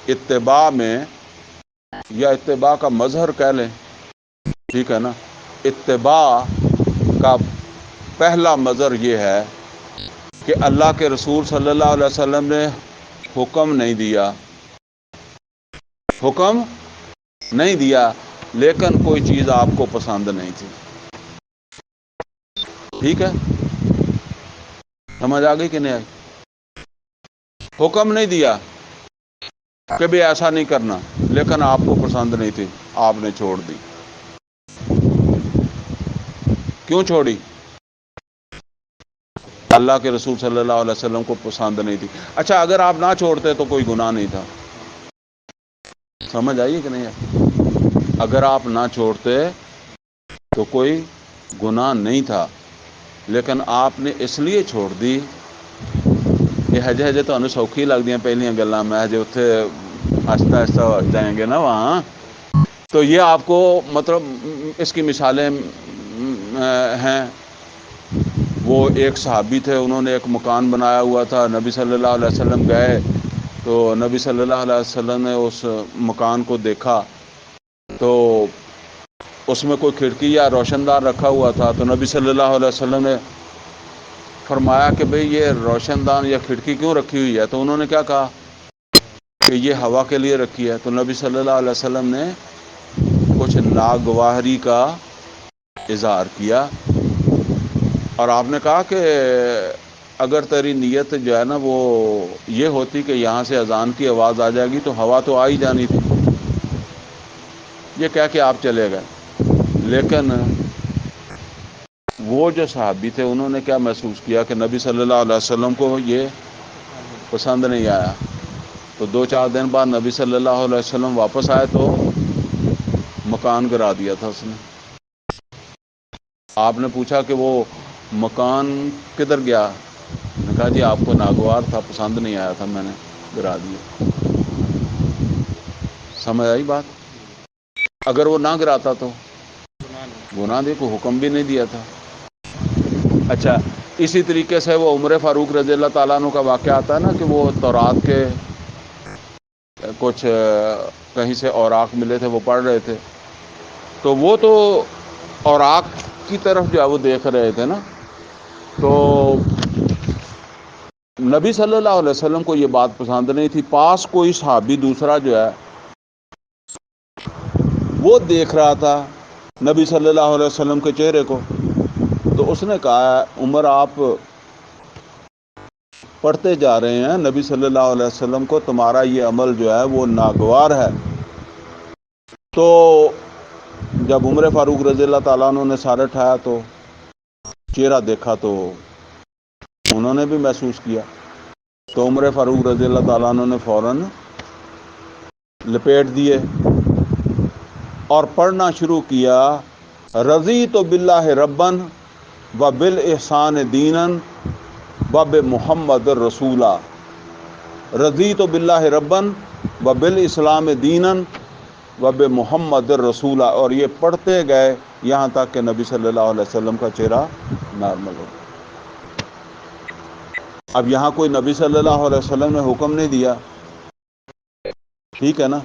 اتباع میں، یا اتباع کا مظہر کہہ لیں، ٹھیک ہے نا، اتباع کا پہلا مظہر یہ ہے کہ اللہ کے رسول صلی اللہ علیہ وسلم نے حکم نہیں دیا، حکم نہیں دیا، لیکن کوئی چیز آپ کو پسند نہیں تھی، ٹھیک ہے، سمجھ آ گئی کہ نہیں آئی؟ حکم نہیں دیا کہ بھی ایسا نہیں کرنا، لیکن آپ کو پسند نہیں تھی، آپ نے چھوڑ دی۔ کیوں چھوڑی؟ اللہ کے رسول صلی اللہ علیہ وسلم کو پسند نہیں تھی۔ اچھا، اگر آپ نہ چھوڑتے تو کوئی گناہ نہیں تھا، سمجھ آئیے کہ نہیں ہے؟ اگر آپ نہ چھوڑتے تو کوئی گناہ نہیں تھا، لیکن آپ نے اس لیے چھوڑ دی کہ ہجے تو سوکھی لگتی ہیں پہلیاں گلاں، میں ہجے اتنے آہستہ آہستہ جائیں گے نا وہاں، تو یہ آپ کو مطلب اس کی مثالیں ہیں۔ وہ ایک صحابی تھے، انہوں نے ایک مکان بنایا ہوا تھا، نبی صلی اللہ علیہ وسلم گئے تو نبی صلی اللہ علیہ وسلم نے اس مکان کو دیکھا تو اس میں کوئی کھڑکی یا روشن دان رکھا ہوا تھا، تو نبی صلی اللہ علیہ وسلم نے فرمایا کہ بھئی یہ روشن دان یا کھڑکی کیوں رکھی ہوئی ہے؟ تو انہوں نے کیا کہا کہ یہ ہوا کے لیے رکھی ہے۔ تو نبی صلی اللہ علیہ وسلم نے کچھ ناگواری کا اظہار کیا، اور آپ نے کہا کہ اگر تیری نیت جو ہے نا وہ یہ ہوتی کہ یہاں سے اذان کی آواز آ جائے گی تو ہوا تو آ ہی جانی تھی، یہ کہہ کے آپ چلے گئے۔ لیکن وہ جو صحابی تھے انہوں نے کیا محسوس کیا کہ نبی صلی اللہ علیہ وسلم کو یہ پسند نہیں آیا، تو 2-4 دن بعد نبی صلی اللہ علیہ وسلم واپس آئے تو مکان گرا دیا تھا اس نے۔ آپ نے پوچھا کہ وہ مکان کدھر گیا؟ نے کہا جی آپ کو ناگوار تھا، پسند نہیں آیا تھا، میں نے گرا دیا۔ سمجھ آئی بات؟ اگر وہ نہ گراتا تو گناہ دے، کوئی حکم بھی نہیں دیا تھا۔ اچھا، اسی طریقے سے وہ عمر فاروق رضی اللہ تعالیٰ عنہ کا واقعہ آتا ہے نا کہ وہ تورات کے کچھ کہیں سے اوراق ملے تھے، وہ پڑھ رہے تھے، تو وہ تو اوراق کی طرف جو ہے وہ دیکھ رہے تھے نا، تو نبی صلی اللہ علیہ وسلم کو یہ بات پسند نہیں تھی۔ پاس کوئی صحابی دوسرا جو ہے وہ دیکھ رہا تھا نبی صلی اللہ علیہ وسلم کے چہرے کو، تو اس نے کہا عمر آپ پڑھتے جا رہے ہیں نبی صلی اللہ علیہ وسلم کو، تمہارا یہ عمل جو ہے وہ ناگوار ہے۔ تو جب عمر فاروق رضی اللہ تعالیٰ عنہ نے سر اٹھایا تو چہرہ دیکھا تو انہوں نے بھی محسوس کیا، تو عمر فاروق رضی اللہ تعالیٰ عنہ نے فوراً لپیٹ دیے اور پڑھنا شروع کیا، رضیت باللہ ربن و بالاحسان دینا و بمحمد رسولا، رضیت باللہ ربن و بالاسلام دینا و بمحمد رسولا، اور یہ پڑھتے گئے یہاں تک کہ نبی صلی اللہ علیہ وسلم کا چہرہ نارمل ہو۔ اب یہاں کوئی نبی صلی اللہ علیہ وسلم نے حکم نہیں دیا، ٹھیک ہے نا؟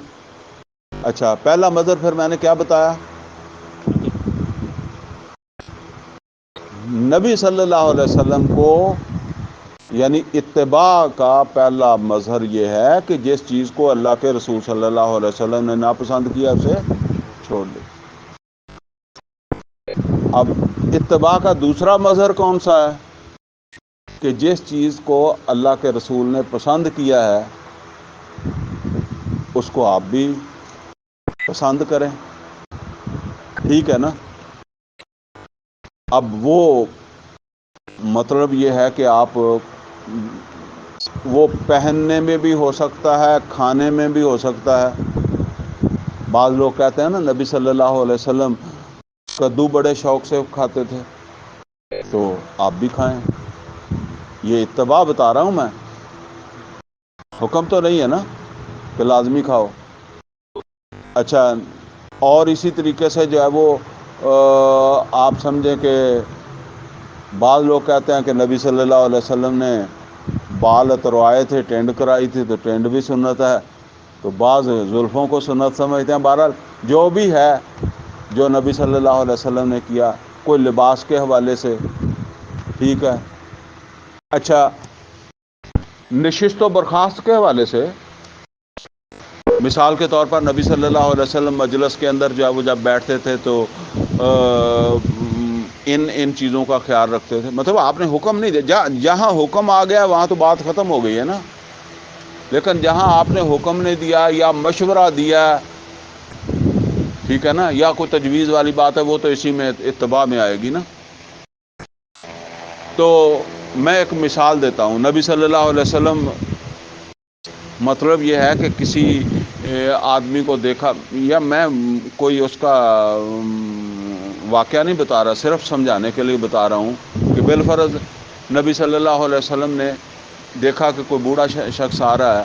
اچھا، پہلا مظہر پھر میں نے کیا بتایا؟ نبی صلی اللہ علیہ وسلم کو یعنی اتباع کا پہلا مظہر یہ ہے کہ جس چیز کو اللہ کے رسول صلی اللہ علیہ وسلم نے ناپسند کیا اسے چھوڑ دے۔ اب اتباع کا دوسرا مظہر کون سا ہے؟ کہ جس چیز کو اللہ کے رسول نے پسند کیا ہے اس کو آپ بھی پسند کریں، ٹھیک ہے نا؟ اب وہ مطلب یہ ہے کہ آپ وہ پہننے میں بھی ہو سکتا ہے، کھانے میں بھی ہو سکتا ہے۔ بعض لوگ کہتے ہیں نا نبی صلی اللہ علیہ وسلم کدو بڑے شوق سے کھاتے تھے، تو آپ بھی کھائیں، یہ اتباع بتا رہا ہوں میں، حکم تو نہیں ہے نا کہ لازمی کھاؤ۔ اچھا، اور اسی طریقے سے جو ہے وہ آپ سمجھیں کہ بعض لوگ کہتے ہیں کہ نبی صلی اللہ علیہ وسلم نے بال اتروائے تھے، ٹینڈ کرائی تھی، تو ٹینڈ بھی سنت ہے، تو بعض زلفوں کو سنت سمجھتے ہیں۔ بہرحال جو بھی ہے جو نبی صلی اللہ علیہ وسلم نے کیا، کوئی لباس کے حوالے سے، ٹھیک ہے۔ اچھا، نشست و برخاست کے حوالے سے مثال کے طور پر نبی صلی اللہ علیہ وسلم مجلس کے اندر جو ہے وہ جب بیٹھتے تھے تو ان چیزوں کا خیال رکھتے تھے، مطلب آپ نے حکم نہیں دیا، جہاں حکم آ گیا وہاں تو بات ختم ہو گئی ہے نا، لیکن جہاں آپ نے حکم نہیں دیا یا مشورہ دیا، ٹھیک ہے نا، یا کوئی تجویز والی بات ہے، وہ تو اسی میں اتباع میں آئے گی نا۔ تو میں ایک مثال دیتا ہوں، نبی صلی اللہ علیہ وسلم مطلب یہ ہے کہ کسی آدمی کو دیکھا، یا میں کوئی اس کا واقعہ نہیں بتا رہا، صرف سمجھانے کے لیے بتا رہا ہوں کہ بالفرض نبی صلی اللہ علیہ وسلم نے دیکھا کہ کوئی بوڑھا شخص آ رہا ہے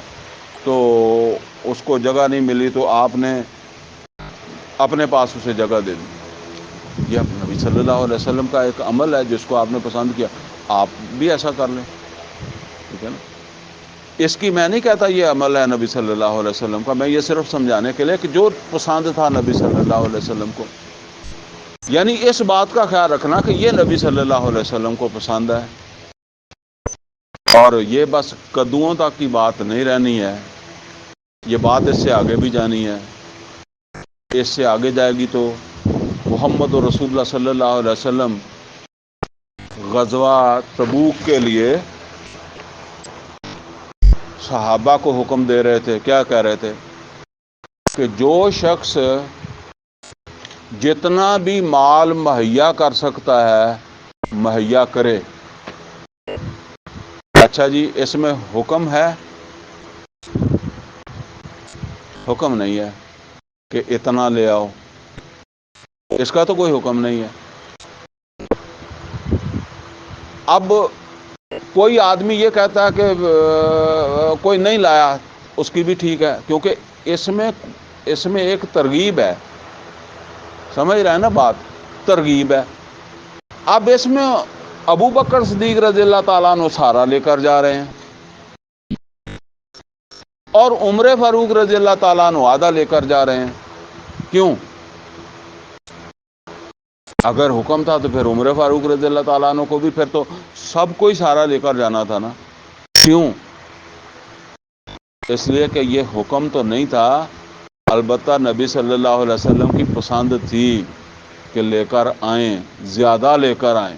تو اس کو جگہ نہیں ملی، تو آپ نے اپنے پاس اسے جگہ دے دی۔ یہ نبی صلی اللہ علیہ وسلم کا ایک عمل ہے جس کو آپ نے پسند کیا، آپ بھی ایسا کر لیں، ٹھیک ہے نا؟ اس کی میں نہیں کہتا یہ عمل ہے نبی صلی اللہ علیہ وسلم کا، میں یہ صرف سمجھانے کے لیے کہ جو پسند تھا نبی صلی اللہ علیہ وسلم کو، یعنی اس بات کا خیال رکھنا کہ یہ نبی صلی اللہ علیہ وسلم کو پسند ہے، اور یہ بس قدوؤں تک کی بات نہیں رہنی ہے، یہ بات اس سے آگے بھی جانی ہے، اس سے آگے جائے گی تو محمد رسول اللہ صلی اللہ علیہ وسلم غزوہ تبوک کے لیے صحابہ کو حکم دے رہے تھے، کیا کہہ رہے تھے کہ جو شخص جتنا بھی مال مہیا کر سکتا ہے مہیا کرے۔ اچھا جی، اس میں حکم ہے حکم نہیں ہے کہ اتنا لے آؤ، اس کا تو کوئی حکم نہیں ہے۔ اب کوئی آدمی یہ کہتا ہے کہ کوئی نہیں لایا، اس کی بھی ٹھیک ہے، کیونکہ اس میں ایک ترغیب ہے، سمجھ رہے ہیں نا بات، ترغیب ہے۔ اب اس میں ابو بکر صدیق رضی اللہ تعالیٰ عنہ سارا لے کر جا رہے ہیں، اور عمر فاروق رضی اللہ تعالیٰ عنہ آدھا لے کر جا رہے ہیں۔ کیوں؟ اگر حکم تھا تو پھر عمر فاروق رضی اللہ تعالیٰ عنہ کو بھی پھر تو سب کو ہی سارا لے کر جانا تھا نا۔ کیوں؟ اس لیے کہ یہ حکم تو نہیں تھا، البتہ نبی صلی اللہ علیہ وسلم کی پسند تھی کہ لے کر آئیں، زیادہ لے کر آئیں۔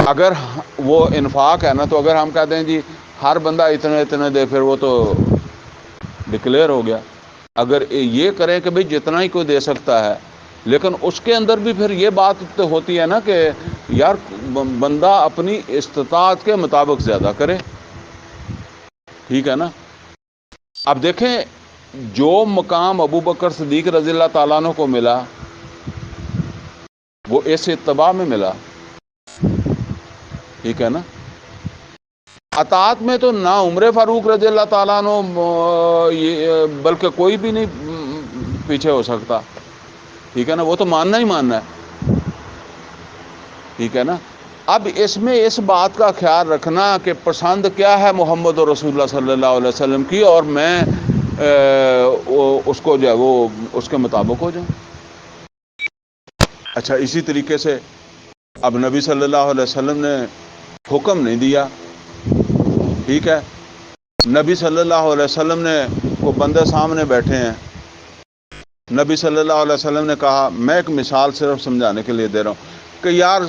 اگر وہ انفاق ہے نا، تو اگر ہم کہتے ہیں جی ہر بندہ اتنے اتنے دے، پھر وہ تو ڈکلیئر ہو گیا۔ اگر یہ کریں کہ بھئی جتنا ہی کوئی دے سکتا ہے، لیکن اس کے اندر بھی پھر یہ بات تو ہوتی ہے نا کہ یار بندہ اپنی استطاعت کے مطابق زیادہ کرے، ٹھیک ہے نا۔ اب دیکھیں، جو مقام ابو بکر صدیق رضی اللہ تعالیٰ عنہ کو ملا وہ اس اتباع میں ملا، ٹھیک ہے نا۔ اطاعت میں تو نہ عمر فاروق رضی اللہ تعالیٰ عنہ بلکہ کوئی بھی نہیں پیچھے ہو سکتا، ٹھیک ہے نا، وہ تو ماننا ہی ماننا ہے، ٹھیک ہے نا۔ اب اس میں اس بات کا خیال رکھنا کہ پسند کیا ہے محمد رسول اللہ صلی اللہ علیہ وسلم کی، اور میں اس کو جو ہے وہ اس کے مطابق ہو جاؤں۔ اچھا، اسی طریقے سے اب نبی صلی اللہ علیہ وسلم نے حکم نہیں دیا، ٹھیک ہے۔ نبی صلی اللہ علیہ وسلم نے وہ بندے سامنے بیٹھے ہیں، نبی صلی اللہ علیہ وسلم نے کہا، میں ایک مثال صرف سمجھانے کے لیے دے رہا ہوں کہ یار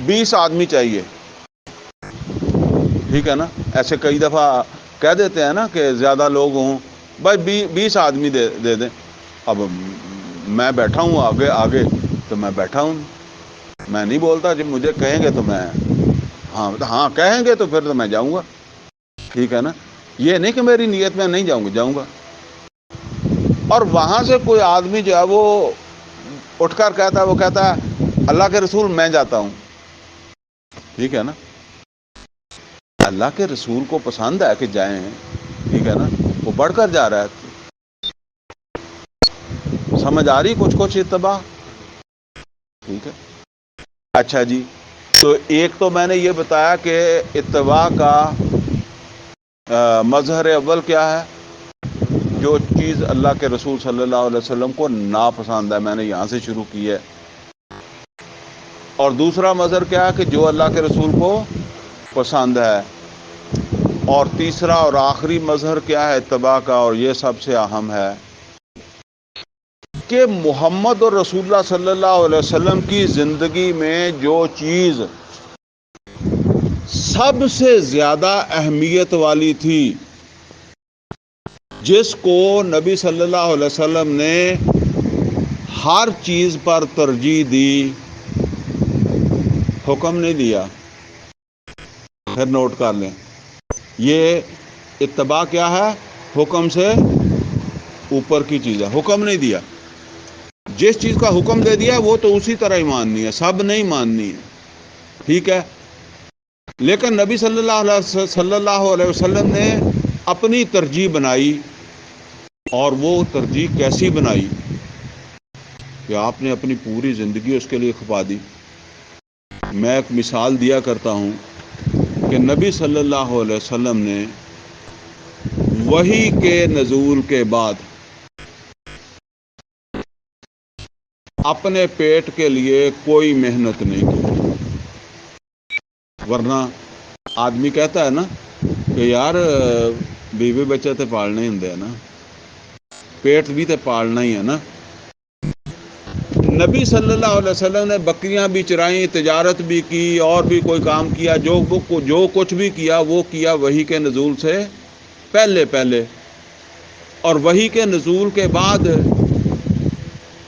20 آدمی چاہیے، ٹھیک ہے نا۔ ایسے کئی دفعہ کہہ دیتے ہیں نا کہ زیادہ لوگ ہوں، بھائی 20 آدمی دے دیں۔ اب میں بیٹھا ہوں آگے تو میں بیٹھا ہوں، میں نہیں بولتا، جب مجھے کہیں گے تو میں ہاں کہیں گے تو پھر تو میں جاؤں گا، ٹھیک ہے نا۔ یہ نہیں کہ میری نیت میں نہیں جاؤں گا۔ اور وہاں سے کوئی آدمی جو ہے وہ اٹھ کر کہتا ہے، وہ کہتا ہے اللہ کے رسول میں جاتا ہوں، ٹھیک ہے نا۔ اللہ کے رسول کو پسند ہے کہ جائیں، ٹھیک ہے نا، وہ بڑھ کر جا رہا ہے۔ سمجھ آ رہی کچھ اتباع، ٹھیک ہے۔ اچھا جی، تو ایک تو میں نے یہ بتایا کہ اتباع کا مظہر اول کیا ہے، جو چیز اللہ کے رسول صلی اللہ علیہ وسلم کو ناپسند ہے، میں نے یہاں سے شروع کی ہے۔ اور دوسرا مظہر کیا ہے کہ جو اللہ کے رسول کو پسند ہے۔ اور تیسرا اور آخری مظہر کیا ہے اتباع کا، اور یہ سب سے اہم ہے، کہ محمد اور رسول اللہ صلی اللہ علیہ وسلم کی زندگی میں جو چیز سب سے زیادہ اہمیت والی تھی، جس کو نبی صلی اللہ علیہ وسلم نے ہر چیز پر ترجیح دی، حکم نہیں دیا۔ پھر نوٹ کر لیں، یہ اتباع کیا ہے، حکم سے اوپر کی چیز ہے، حکم نہیں دیا۔ جس چیز کا حکم دے دیا وہ تو اسی طرح ہی ماننی ہے، سب نہیں ماننی ہے، ٹھیک ہے۔ لیکن نبی صلی اللہ علیہ وسلم نے اپنی ترجیح بنائی، اور وہ ترجیح کیسی بنائی کہ آپ نے اپنی پوری زندگی اس کے لیے کھپا دی۔ میں ایک مثال دیا کرتا ہوں کہ نبی صلی اللہ علیہ وسلم نے وحی کے نزول کے بعد اپنے پیٹ کے لیے کوئی محنت نہیں کی، ورنہ آدمی کہتا ہے نا کہ یار بیوی بچے تے پالنے ہی ہوندے ہیں نا، پیٹ بھی تے پالنا ہی ہے نا۔ نبی صلی اللہ علیہ وسلم نے بکریاں بھی چرائیں، تجارت بھی کی، اور بھی کوئی کام کیا، جو کچھ بھی کیا وہ کیا وحی کے نزول سے پہلے، اور وحی کے نزول کے بعد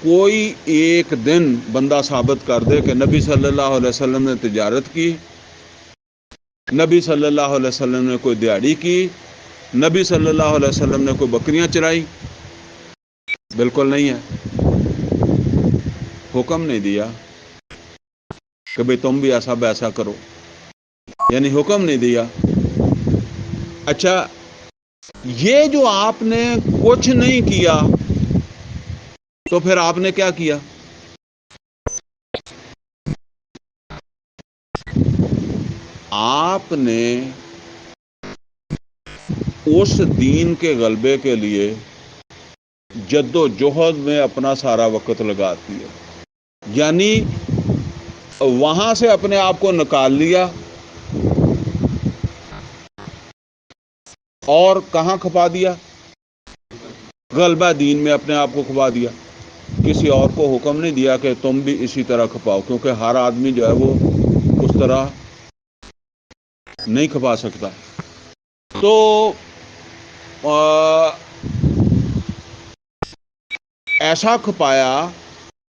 کوئی ایک دن بندہ ثابت کر دے کہ نبی صلی اللہ علیہ وسلم نے تجارت کی، نبی صلی اللہ علیہ وسلم نے کوئی دیہڑی کی، نبی صلی اللہ علیہ وسلم نے کوئی بکریاں چرائی؟ بالکل نہیں ہے۔ حکم نہیں دیا کہ بھئی تم بھی ایسا ویسا کرو، یعنی حکم نہیں دیا۔ اچھا، یہ جو آپ نے کچھ نہیں کیا تو پھر آپ نے کیا کیا؟ آپ نے اس دین کے غلبے کے لیے جد و جہد میں اپنا سارا وقت لگا دیا، یعنی وہاں سے اپنے آپ کو نکال لیا اور کہاں کھپا دیا؟ غلبہ دین میں اپنے آپ کو کھپا دیا۔ کسی اور کو حکم نہیں دیا کہ تم بھی اسی طرح کھپاؤ، کیونکہ ہر آدمی جو ہے وہ اس طرح نہیں کھپا سکتا۔ تو ایسا کھپایا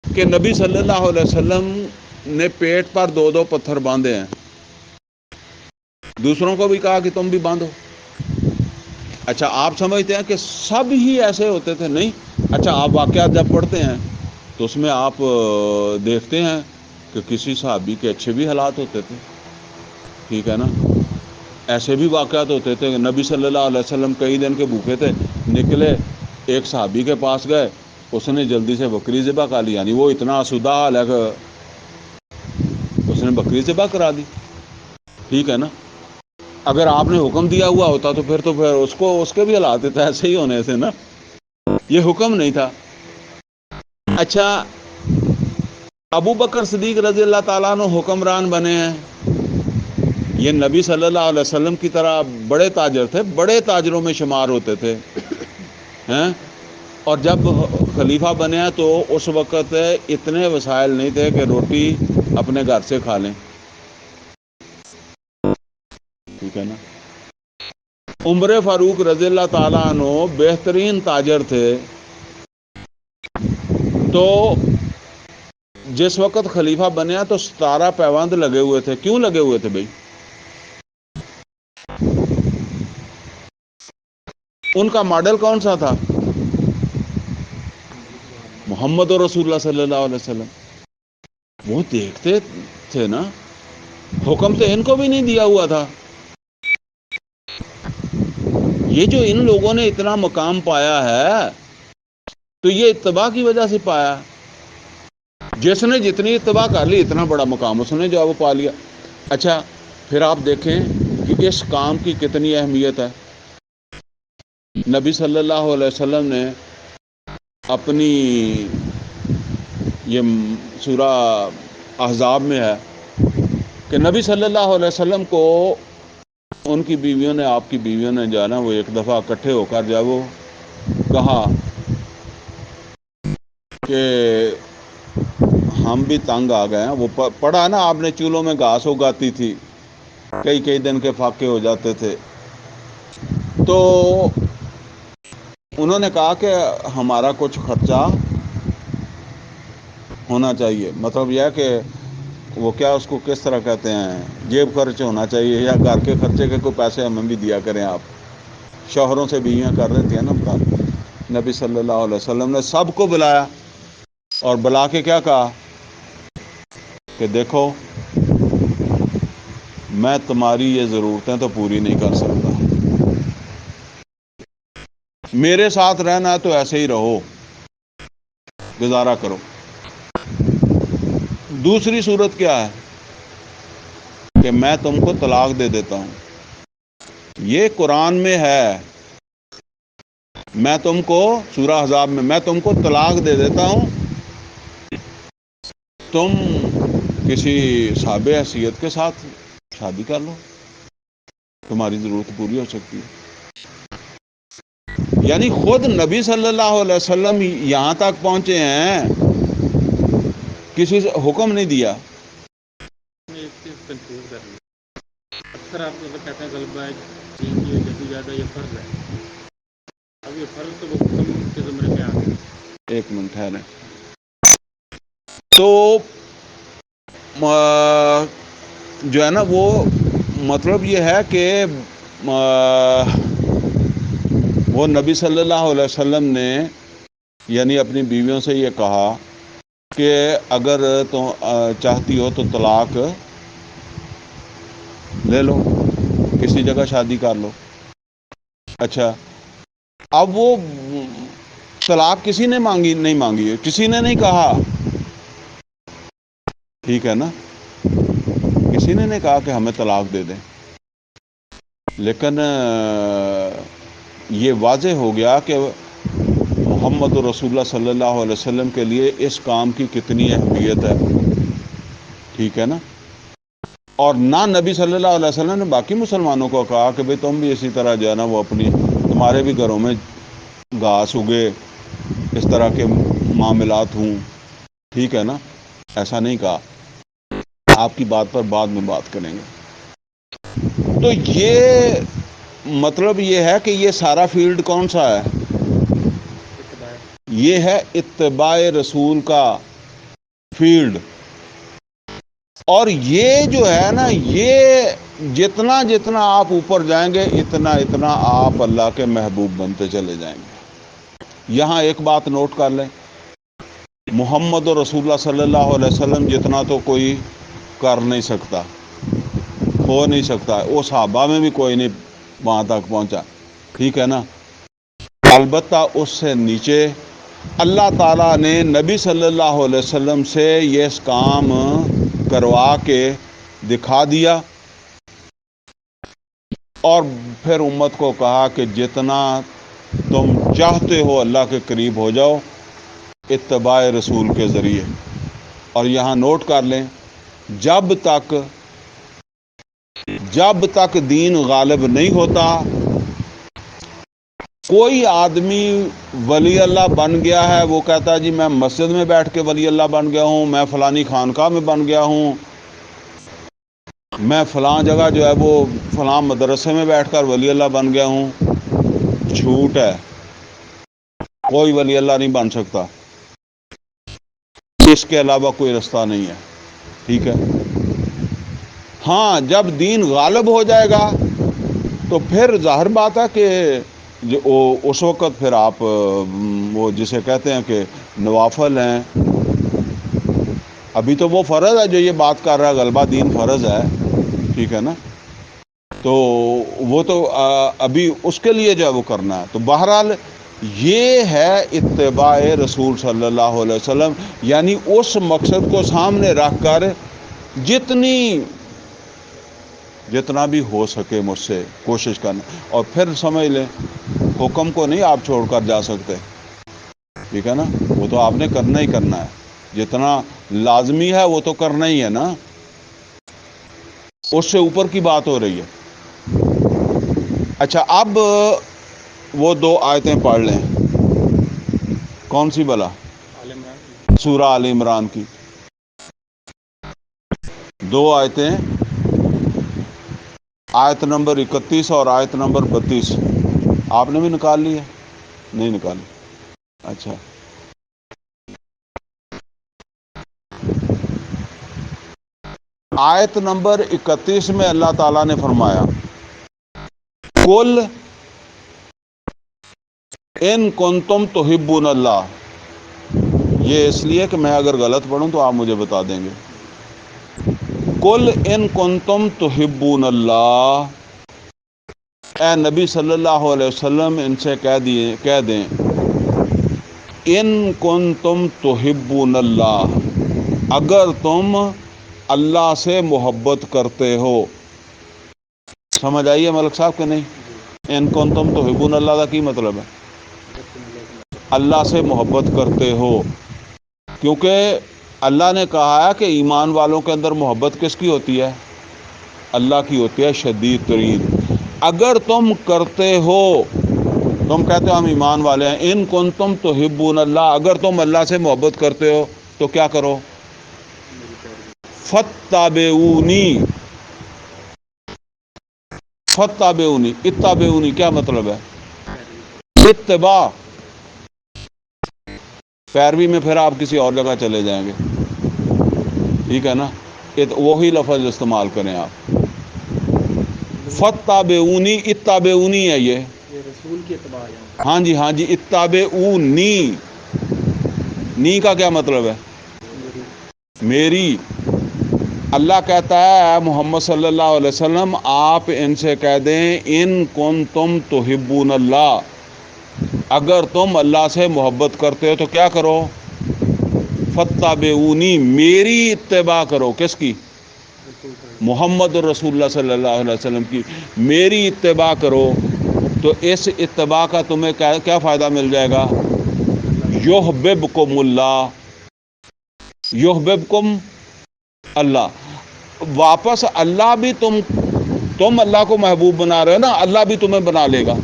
کہ نبی صلی اللہ علیہ وسلم نے پیٹ پر 2 پتھر باندھے ہیں، دوسروں کو بھی کہا کہ تم بھی باندھو۔ اچھا، آپ سمجھتے ہیں کہ سب ہی ایسے ہوتے تھے؟ نہیں۔ اچھا، آپ واقعات جب پڑھتے ہیں تو اس میں آپ دیکھتے ہیں کہ کسی صحابی کے اچھے بھی حالات ہوتے تھے، ٹھیک ہے نا؟ ایسے بھی واقعات ہوتے تھے کہ نبی صلی اللہ علیہ وسلم کئی دن کے بھوکے تھے، نکلے ایک صحابی کے پاس گئے، اس نے جلدی سے بکری ذبح کر لی، یعنی وہ اتنا آسودہ حال ہے کہ اس نے بکری ذبح کرا دی، ٹھیک ہے نا؟ اگر آپ نے حکم دیا ہوا ہوتا تو پھر اس کے بھی حالات تھے ایسے ہی ہونے سے نا، یہ حکم نہیں تھا۔ اچھا، ابو بکر صدیق رضی اللہ تعالیٰ عنہ حکمران بنے ہیں، یہ نبی صلی اللہ علیہ وسلم کی طرح بڑے تاجر تھے، بڑے تاجروں میں شمار ہوتے تھے ہیں، اور جب خلیفہ بنے ہیں تو اس وقت اتنے وسائل نہیں تھے کہ روٹی اپنے گھر سے کھا لیں، ٹھیک ہے نا؟ عمر فاروق رضی اللہ تعالیٰ عنہ بہترین تاجر تھے، تو جس وقت خلیفہ بنیا تو 17 پیوند لگے ہوئے تھے۔ کیوں لگے ہوئے تھے بھائی؟ ان کا ماڈل کون سا تھا؟ محمد رسول اللہ صلی اللہ علیہ وسلم۔ وہ دیکھتے تھے نا، حکم تو ان کو بھی نہیں دیا ہوا تھا۔ یہ جو ان لوگوں نے اتنا مقام پایا ہے تو یہ اتباع کی وجہ سے پایا، جس نے جتنی اتباع کر لی اتنا بڑا مقام اس نے جو ہے وہ پا لیا۔ اچھا، پھر آپ دیکھیں کہ اس کام کی کتنی اہمیت ہے۔ نبی صلی اللہ علیہ وسلم نے اپنی، یہ سورہ احزاب میں ہے کہ نبی صلی اللہ علیہ وسلم کو ان کی بیویوں نے، آپ کی بیویوں نے جو ہے نا وہ ایک دفعہ اکٹھے ہو کر جو ہے وہ کہا کہ ہم بھی تنگ آ گئے ہیں۔ وہ پڑھا نا آپ نے، چولہوں میں گھاس اگاتی تھی، کئی دن کے فاقے ہو جاتے تھے، تو انہوں نے کہا کہ ہمارا کچھ خرچہ ہونا چاہیے، مطلب یہ ہے کہ وہ کیا اس کو کس طرح کہتے ہیں، جیب خرچ ہونا چاہیے، یا گھر کے خرچے کے کوئی پیسے ہمیں بھی دیا کریں آپ۔ شوہروں سے بیویاں کر رہی تھیں نا بات۔ نبی صلی اللہ علیہ وسلم نے سب کو بلایا اور بلا کے کیا کہا کہ دیکھو، میں تمہاری یہ ضرورتیں تو پوری نہیں کر سکتا، میرے ساتھ رہنا تو ایسے ہی رہو، گزارا کرو۔ دوسری صورت کیا ہے کہ میں تم کو طلاق دے دیتا ہوں، یہ قرآن میں ہے، میں تم کو سورہ احزاب میں تم کو طلاق دے دیتا ہوں، تم کسی صاحب حیثیت کے ساتھ شادی کر لو، تمہاری ضرورت پوری ہو سکتی ہے۔ یعنی خود نبی صلی اللہ علیہ وسلم یہاں تک پہنچے ہیں، کسی سے حکم نہیں دیا۔ ایک چیز کنفیوز کر رہی ہے، اکثر آپ کو کہتے ہیں غلبہ دین کی جدوجہد یہ فرض ہے، اب یہ فرض تو وہ حکم کے زمرے میں آ گیا۔ ایک منٹ ٹھہریں۔ تو جو ہے نا وہ مطلب یہ ہے کہ وہ نبی صلی اللہ علیہ وسلم نے یعنی اپنی بیویوں سے یہ کہا کہ اگر تم چاہتی ہو تو طلاق لے لو، کسی جگہ شادی کر لو۔ اچھا، اب وہ طلاق کسی نے نہیں مانگی ہے، کسی نے نہیں کہا، ٹھیک ہے نا، کسی نے نہیں کہا کہ ہمیں طلاق دے دیں، لیکن یہ واضح ہو گیا کہ محمد رسول اللہ صلی اللہ علیہ وسلم کے لیے اس کام کی کتنی اہمیت ہے، ٹھیک ہے نا۔ اور نہ نبی صلی اللہ علیہ وسلم نے باقی مسلمانوں کو کہا کہ بھئی تم بھی اسی طرح جو ہے نا وہ اپنی تمہارے بھی گھروں میں گھاس اگے، اس طرح کے معاملات ہوں، ٹھیک ہے نا، ایسا نہیں کہا۔ آپ کی بات پر بعد میں بات کریں گے۔ تو یہ مطلب یہ ہے کہ یہ سارا فیلڈ کون سا ہے؟ یہ ہے اتباع رسول کا فیلڈ۔ اور یہ جو ہے نا، یہ جتنا جتنا آپ اوپر جائیں گے اتنا اتنا آپ اللہ کے محبوب بنتے چلے جائیں گے۔ یہاں ایک بات نوٹ کر لیں، محمد رسول اللہ صلی اللہ علیہ وسلم جتنا تو کوئی کر نہیں سکتا، ہو نہیں سکتا، وہ صحابہ میں بھی کوئی نہیں وہاں تک پہنچا، ٹھیک ہے نا۔ البتہ اس سے نیچے اللہ تعالیٰ نے نبی صلی اللہ علیہ وسلم سے یہ کام کروا کے دکھا دیا، اور پھر امت کو کہا کہ جتنا تم چاہتے ہو اللہ کے قریب ہو جاؤ اتباع رسول کے ذریعے۔ اور یہاں نوٹ کر لیں، جب تک دین غالب نہیں ہوتا، کوئی آدمی ولی اللہ بن گیا ہے، وہ کہتا ہے جی میں مسجد میں بیٹھ کے ولی اللہ بن گیا ہوں، میں فلانی خانقاہ میں بن گیا ہوں، میں فلاں جگہ جو ہے وہ فلاں مدرسے میں بیٹھ کر ولی اللہ بن گیا ہوں، جھوٹ ہے، کوئی ولی اللہ نہیں بن سکتا، اس کے علاوہ کوئی رستہ نہیں ہے، ٹھیک ہے۔ ہاں جب دین غالب ہو جائے گا تو پھر ظاہر بات ہے کہ اس وقت پھر آپ وہ جسے کہتے ہیں کہ نوافل ہیں، ابھی تو وہ فرض ہے جو یہ بات کر رہا ہے، غلبہ دین فرض ہے، ٹھیک ہے نا، تو وہ تو ابھی اس کے لیے جو ہے وہ کرنا ہے۔ تو بہرحال یہ ہے اتباع رسول صلی اللہ علیہ وسلم، یعنی اس مقصد کو سامنے رکھ کر جتنا بھی ہو سکے مجھ سے کوشش کرنا، اور پھر سمجھ لیں حکم کو نہیں آپ چھوڑ کر جا سکتے، ٹھیک ہے نا، وہ تو آپ نے کرنا ہی کرنا ہے، جتنا لازمی ہے وہ تو کرنا ہی ہے نا، اس سے اوپر کی بات ہو رہی ہے۔ اچھا، اب وہ 2 آیتیں پڑھ لیں، کون سی بلا؟ سورہ آل عمران کی 2 آیتیں، آیت نمبر 31 اور آیت نمبر 32، آپ نے بھی نکال لی ہے؟ نہیں نکالی؟ اچھا، آیت نمبر 31 میں اللہ تعالیٰ نے فرمایا، قل ان کنتم تحبون اللہ، یہ اس لیے کہ میں اگر غلط پڑھوں تو آپ مجھے بتا دیں گے۔ قل ان کنتم تحبون اللہ، اے نبی صلی اللہ علیہ وسلم ان سے کہہ دیں، ان کنتم تحبون اللہ، اگر تم اللہ سے محبت کرتے ہو۔ سمجھ آئیے ملک صاحب کہ نہیں؟ ان کنتم تحبون اللہ کا کی مطلب ہے؟ اللہ سے محبت کرتے ہو، کیونکہ اللہ نے کہا ہے کہ ایمان والوں کے اندر محبت کس کی ہوتی ہے؟ اللہ کی ہوتی ہے، شدید ترین۔ اگر تم کرتے ہو، تم کہتے ہو ہم ایمان والے ہیں، ان کنتم تحبون اللہ، اگر تم اللہ سے محبت کرتے ہو تو کیا کرو؟ فاتبعونی، فتابعونی، اتبعونی کیا مطلب ہے؟ اتباع، پیروی میں پھر آپ کسی اور جگہ چلے جائیں گے، ٹھیک ہے نا، وہی لفظ استعمال کریں آپ، فتابعونی، اتبعونی ہے یہ، رسول کی اتباع ہے. ہاں جی ہاں جی، اتبعونی، نی کا کیا مطلب ہے؟ میری. اللہ کہتا ہے اے محمد صلی اللہ علیہ وسلم آپ ان سے کہہ دیں ان کنتم تحبون اللہ، اگر تم اللہ سے محبت کرتے ہو تو کیا کرو؟ فتابعونی، میری اتباع کرو. کس کی؟ محمد رسول اللہ صلی اللہ علیہ وسلم کی. میری اتباع کرو تو اس اتباع کا تمہیں کیا فائدہ مل جائے گا؟ یحببکم اللہ، یحببکم اللہ. واپس اللہ بھی تم اللہ کو محبوب بنا رہے ہو نا، اللہ بھی تمہیں بنا لے گا.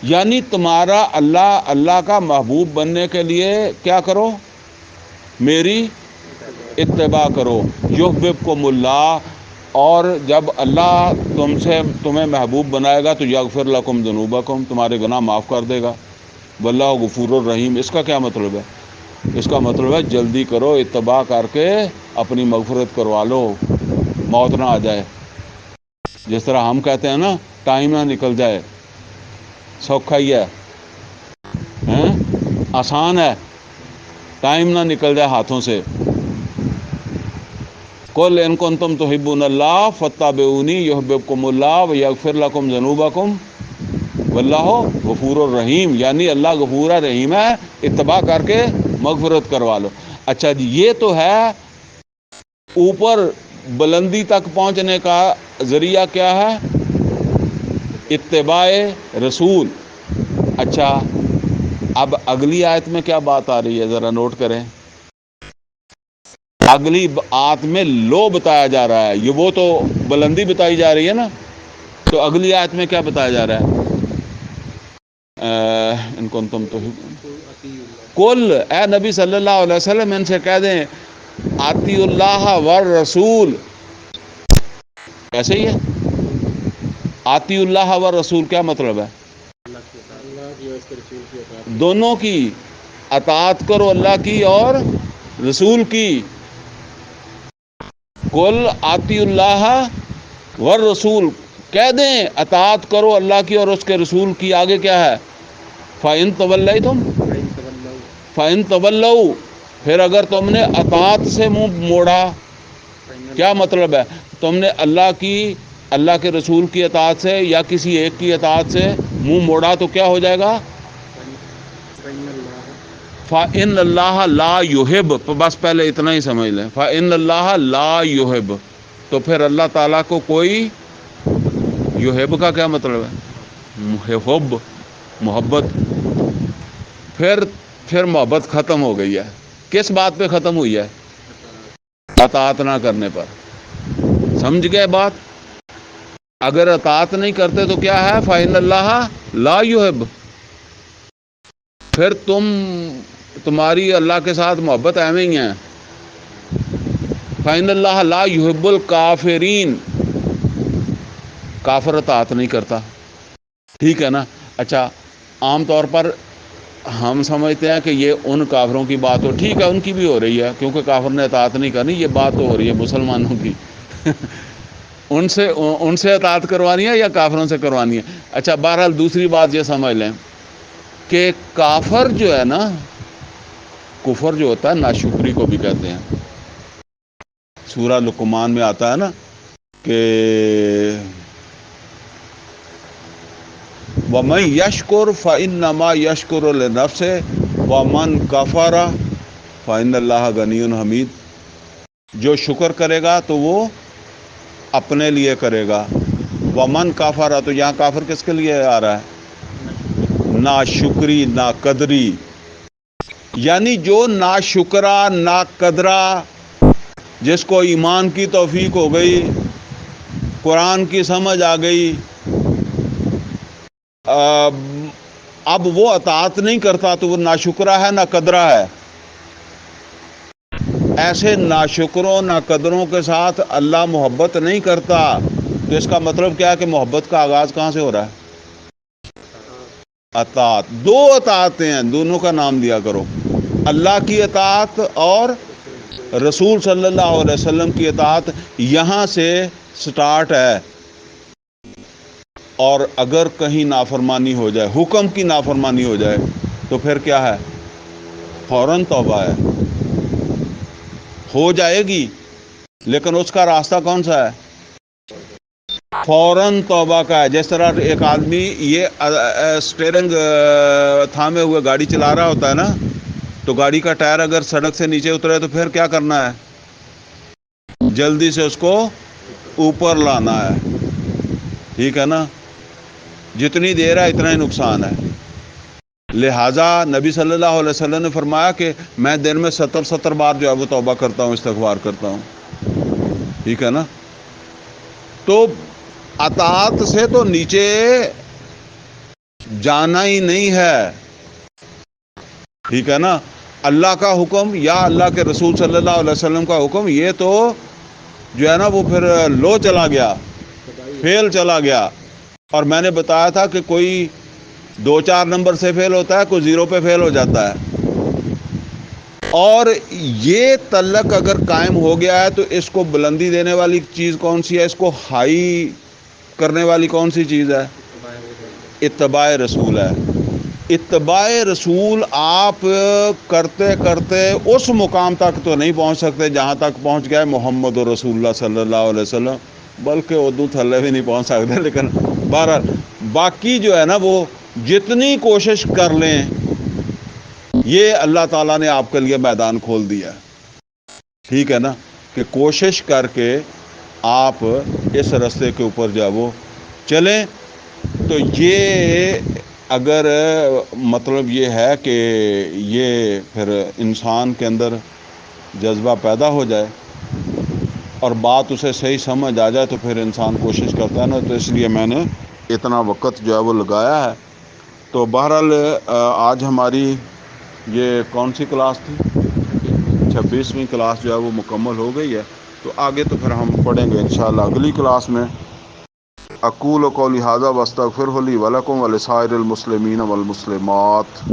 یعنی تمہارا اللہ کا محبوب بننے کے لیے کیا کرو؟ میری اتباع کرو. یحببکم اللہ، اور جب اللہ تمہیں محبوب بنائے گا تو یغفر لکم ذنوبکم، تمہارے گناہ معاف کر دے گا. واللہ غفور الرحیم. اس کا کیا مطلب ہے؟ اس کا مطلب ہے جلدی کرو، اتباع کر کے اپنی مغفرت کروا لو، موت نہ آ جائے. جس طرح ہم کہتے ہیں نا ٹائم نہ نکل جائے. سوکھا ہی ہے، آسان ہے، ٹائم نہ نکل جائے ہاتھوں سے. قل ان کنتم تحبون اللہ فاتبعونی یحببکم اللہ ویغفر لکم ذنوبکم واللہ غفور الرحیم. یعنی اللہ غفور رحیم ہے، اتباع کر کے مغفرت کروا لو. اچھا جی، یہ تو ہے اوپر بلندی تک پہنچنے کا ذریعہ کیا ہے؟ اتباع رسول. اچھا، اب اگلی آیت میں کیا بات آ رہی ہے ذرا نوٹ کریں. اگلی آیت میں لو بتایا جا رہا ہے، یہ وہ تو بلندی بتائی جا رہی ہے نا. تو اگلی آیت میں کیا بتایا جا رہا ہے؟ ان کنتم قل، اے نبی صلی اللہ علیہ وسلم ان سے کہہ دیں اطیعوا اللہ والرسول. ایسے ہی ہے، اطیعوا اللہ والرسول کیا مطلب ہے؟ دونوں کی اطاعت کرو، اللہ کی اور رسول کی. قل اطیعوا اللہ والرسول، کہہ دیں اطاعت کرو اللہ کی اور اس کے رسول کی. آگے کیا ہے؟ فَإِن تَوَلَّيْتُمْ، فَإِن تَوَلَّوْا، پھر اگر تم نے اطاعت سے منہ موڑا، کیا مطلب ہے؟ تم نے اللہ کے رسول کی اطاعت سے یا کسی ایک کی اطاعت سے منہ موڑا تو کیا ہو جائے گا؟ فَإِنَّ اللَّهَ لَا يُحِبُّ، بس پہلے اتنا ہی سمجھ لیں. فَإِنَّ اللَّهَ لَا يُحِبُّ، تو پھر اللہ تعالیٰ کو کوئی، یحب کا کیا مطلب ہے؟ حب، محبت. پھر محبت ختم ہو گئی ہے. کس بات پہ ختم ہوئی ہے؟ اطاعت نہ کرنے پر. سمجھ گئے بات؟ اگر اطاعت نہیں کرتے تو کیا ہے؟ فَإِنَّ اللَّهَ لَا يُحِبُّ. پھر تمہاری اللہ کے ساتھ محبت ایویں ہی ہے. فَإِنَّ اللَّهَ لَا يُحِبُّ الْكَافِرِينَ، کافر اطاعت نہیں کرتا. ٹھیک ہے نا. اچھا، عام طور پر ہم سمجھتے ہیں کہ یہ ان کافروں کی بات ہو. ٹھیک ہے، ان کی بھی ہو رہی ہے کیونکہ کافر نے اطاعت نہیں کرنی. یہ بات تو ہو رہی ہے مسلمانوں کی. ان سے اطاعت کروانی ہے یا کافروں سے کروانی ہے؟ اچھا، بہرحال دوسری بات یہ سمجھ لیں کہ کافر جو ہے نا، کفر جو ہوتا ہے ناشکری کو بھی کہتے ہیں. سورہ لقمان میں آتا ہے نا کہ وَمَن يَشْكُرْ فَإِنَّمَا يَشْكُرُ لِنَفْسِهِ وَمَن كَفَرَ فَإِنَّ اللَّهَ غَنِيٌّ حَمِيدٌ. جو شکر کرے گا تو وہ اپنے لیے کرے گا. وَمَن كَفَرَ، تو یہاں کافر کس کے لیے آ رہا ہے؟ ناشکری، ناقدری. یعنی جو ناشکرا، ناقدرا، جس کو ایمان کی توفیق ہو گئی، قرآن کی سمجھ آ گئی، اب وہ اطاعت نہیں کرتا تو وہ ناشکرا ہے، ناقدرا ہے. ایسے ناشکروں، ناقدروں کے ساتھ اللہ محبت نہیں کرتا. تو اس کا مطلب کیا ہے کہ محبت کا آغاز کہاں سے ہو رہا ہے؟ اطاعت. دو اطاعتیں ہیں، دونوں کا نام لیا کرو، اللہ کی اطاعت اور رسول صلی اللہ علیہ وسلم کی اطاعت یہاں سے سٹارٹ ہے، اور اگر کہیں نافرمانی ہو جائے، حکم کی نافرمانی ہو جائے، تو پھر کیا ہے؟ فوراً توبہ ہے، ہو جائے گی، لیکن اس کا راستہ کون سا ہے؟ فوراً توبہ کا ہے۔ جس طرح ایک آدمی یہ اسٹیئرنگ تھامے ہوئے گاڑی چلا رہا ہوتا ہے نا، تو گاڑی کا ٹائر اگر سڑک سے نیچے اترے تو پھر کیا کرنا ہے؟ جلدی سے اس کو اوپر لانا ہے، ٹھیک ہے نا؟ جتنی دیر ہے اتنا ہی نقصان ہے۔ لہٰذا نبی صلی اللہ علیہ وسلم نے فرمایا کہ میں دن میں 70 بار جو ہے وہ توبہ کرتا ہوں، استغفار کرتا ہوں، ٹھیک ہے نا؟ تو اطاعت سے تو نیچے جانا ہی نہیں ہے، ٹھیک ہے نا؟ اللہ کا حکم یا اللہ کے رسول صلی اللہ علیہ وسلم کا حکم، یہ تو جو ہے نا وہ پھر لو چلا گیا، فیل چلا گیا۔ اور میں نے بتایا تھا کہ کوئی 2-4 نمبر سے فیل ہوتا ہے، کوئی 0 پہ فیل ہو جاتا ہے، اور یہ تعلق اگر قائم ہو گیا ہے تو اس کو بلندی دینے والی چیز کون سی ہے؟ اس کو ہائی کرنے والی کون سی چیز ہے؟ اتباع رسول ہے۔ اتباع رسول آپ کرتے کرتے اس مقام تک تو نہیں پہنچ سکتے جہاں تک پہنچ گیا ہے محمد رسول اللہ صلی اللہ علیہ وسلم، بلکہ اردو تھلے بھی نہیں پہنچ سکتے، لیکن بہرحال باقی جو ہے نا وہ جتنی کوشش کر لیں، یہ اللہ تعالیٰ نے آپ کے لیے میدان کھول دیا ہے، ٹھیک ہے نا؟ کہ کوشش کر کے آپ اس راستے کے اوپر جو ہے وہ چلیں۔ تو یہ اگر مطلب یہ ہے کہ یہ پھر انسان کے اندر جذبہ پیدا ہو جائے اور بات اسے صحیح سمجھ آ جائے، تو پھر انسان کوشش کرتا ہے نا۔ تو اس لیے میں نے اتنا وقت جو ہے وہ لگایا ہے۔ تو بہرحال آج ہماری یہ کون سی کلاس تھی؟ 26ویں کلاس جو ہے وہ مکمل ہو گئی ہے۔ تو آگے تو پھر ہم پڑھیں گے انشاءاللہ اگلی کلاس میں۔ اقول قولی ھذا واستغفرہ لی ولکم ولسائر المسلمین والمسلمات۔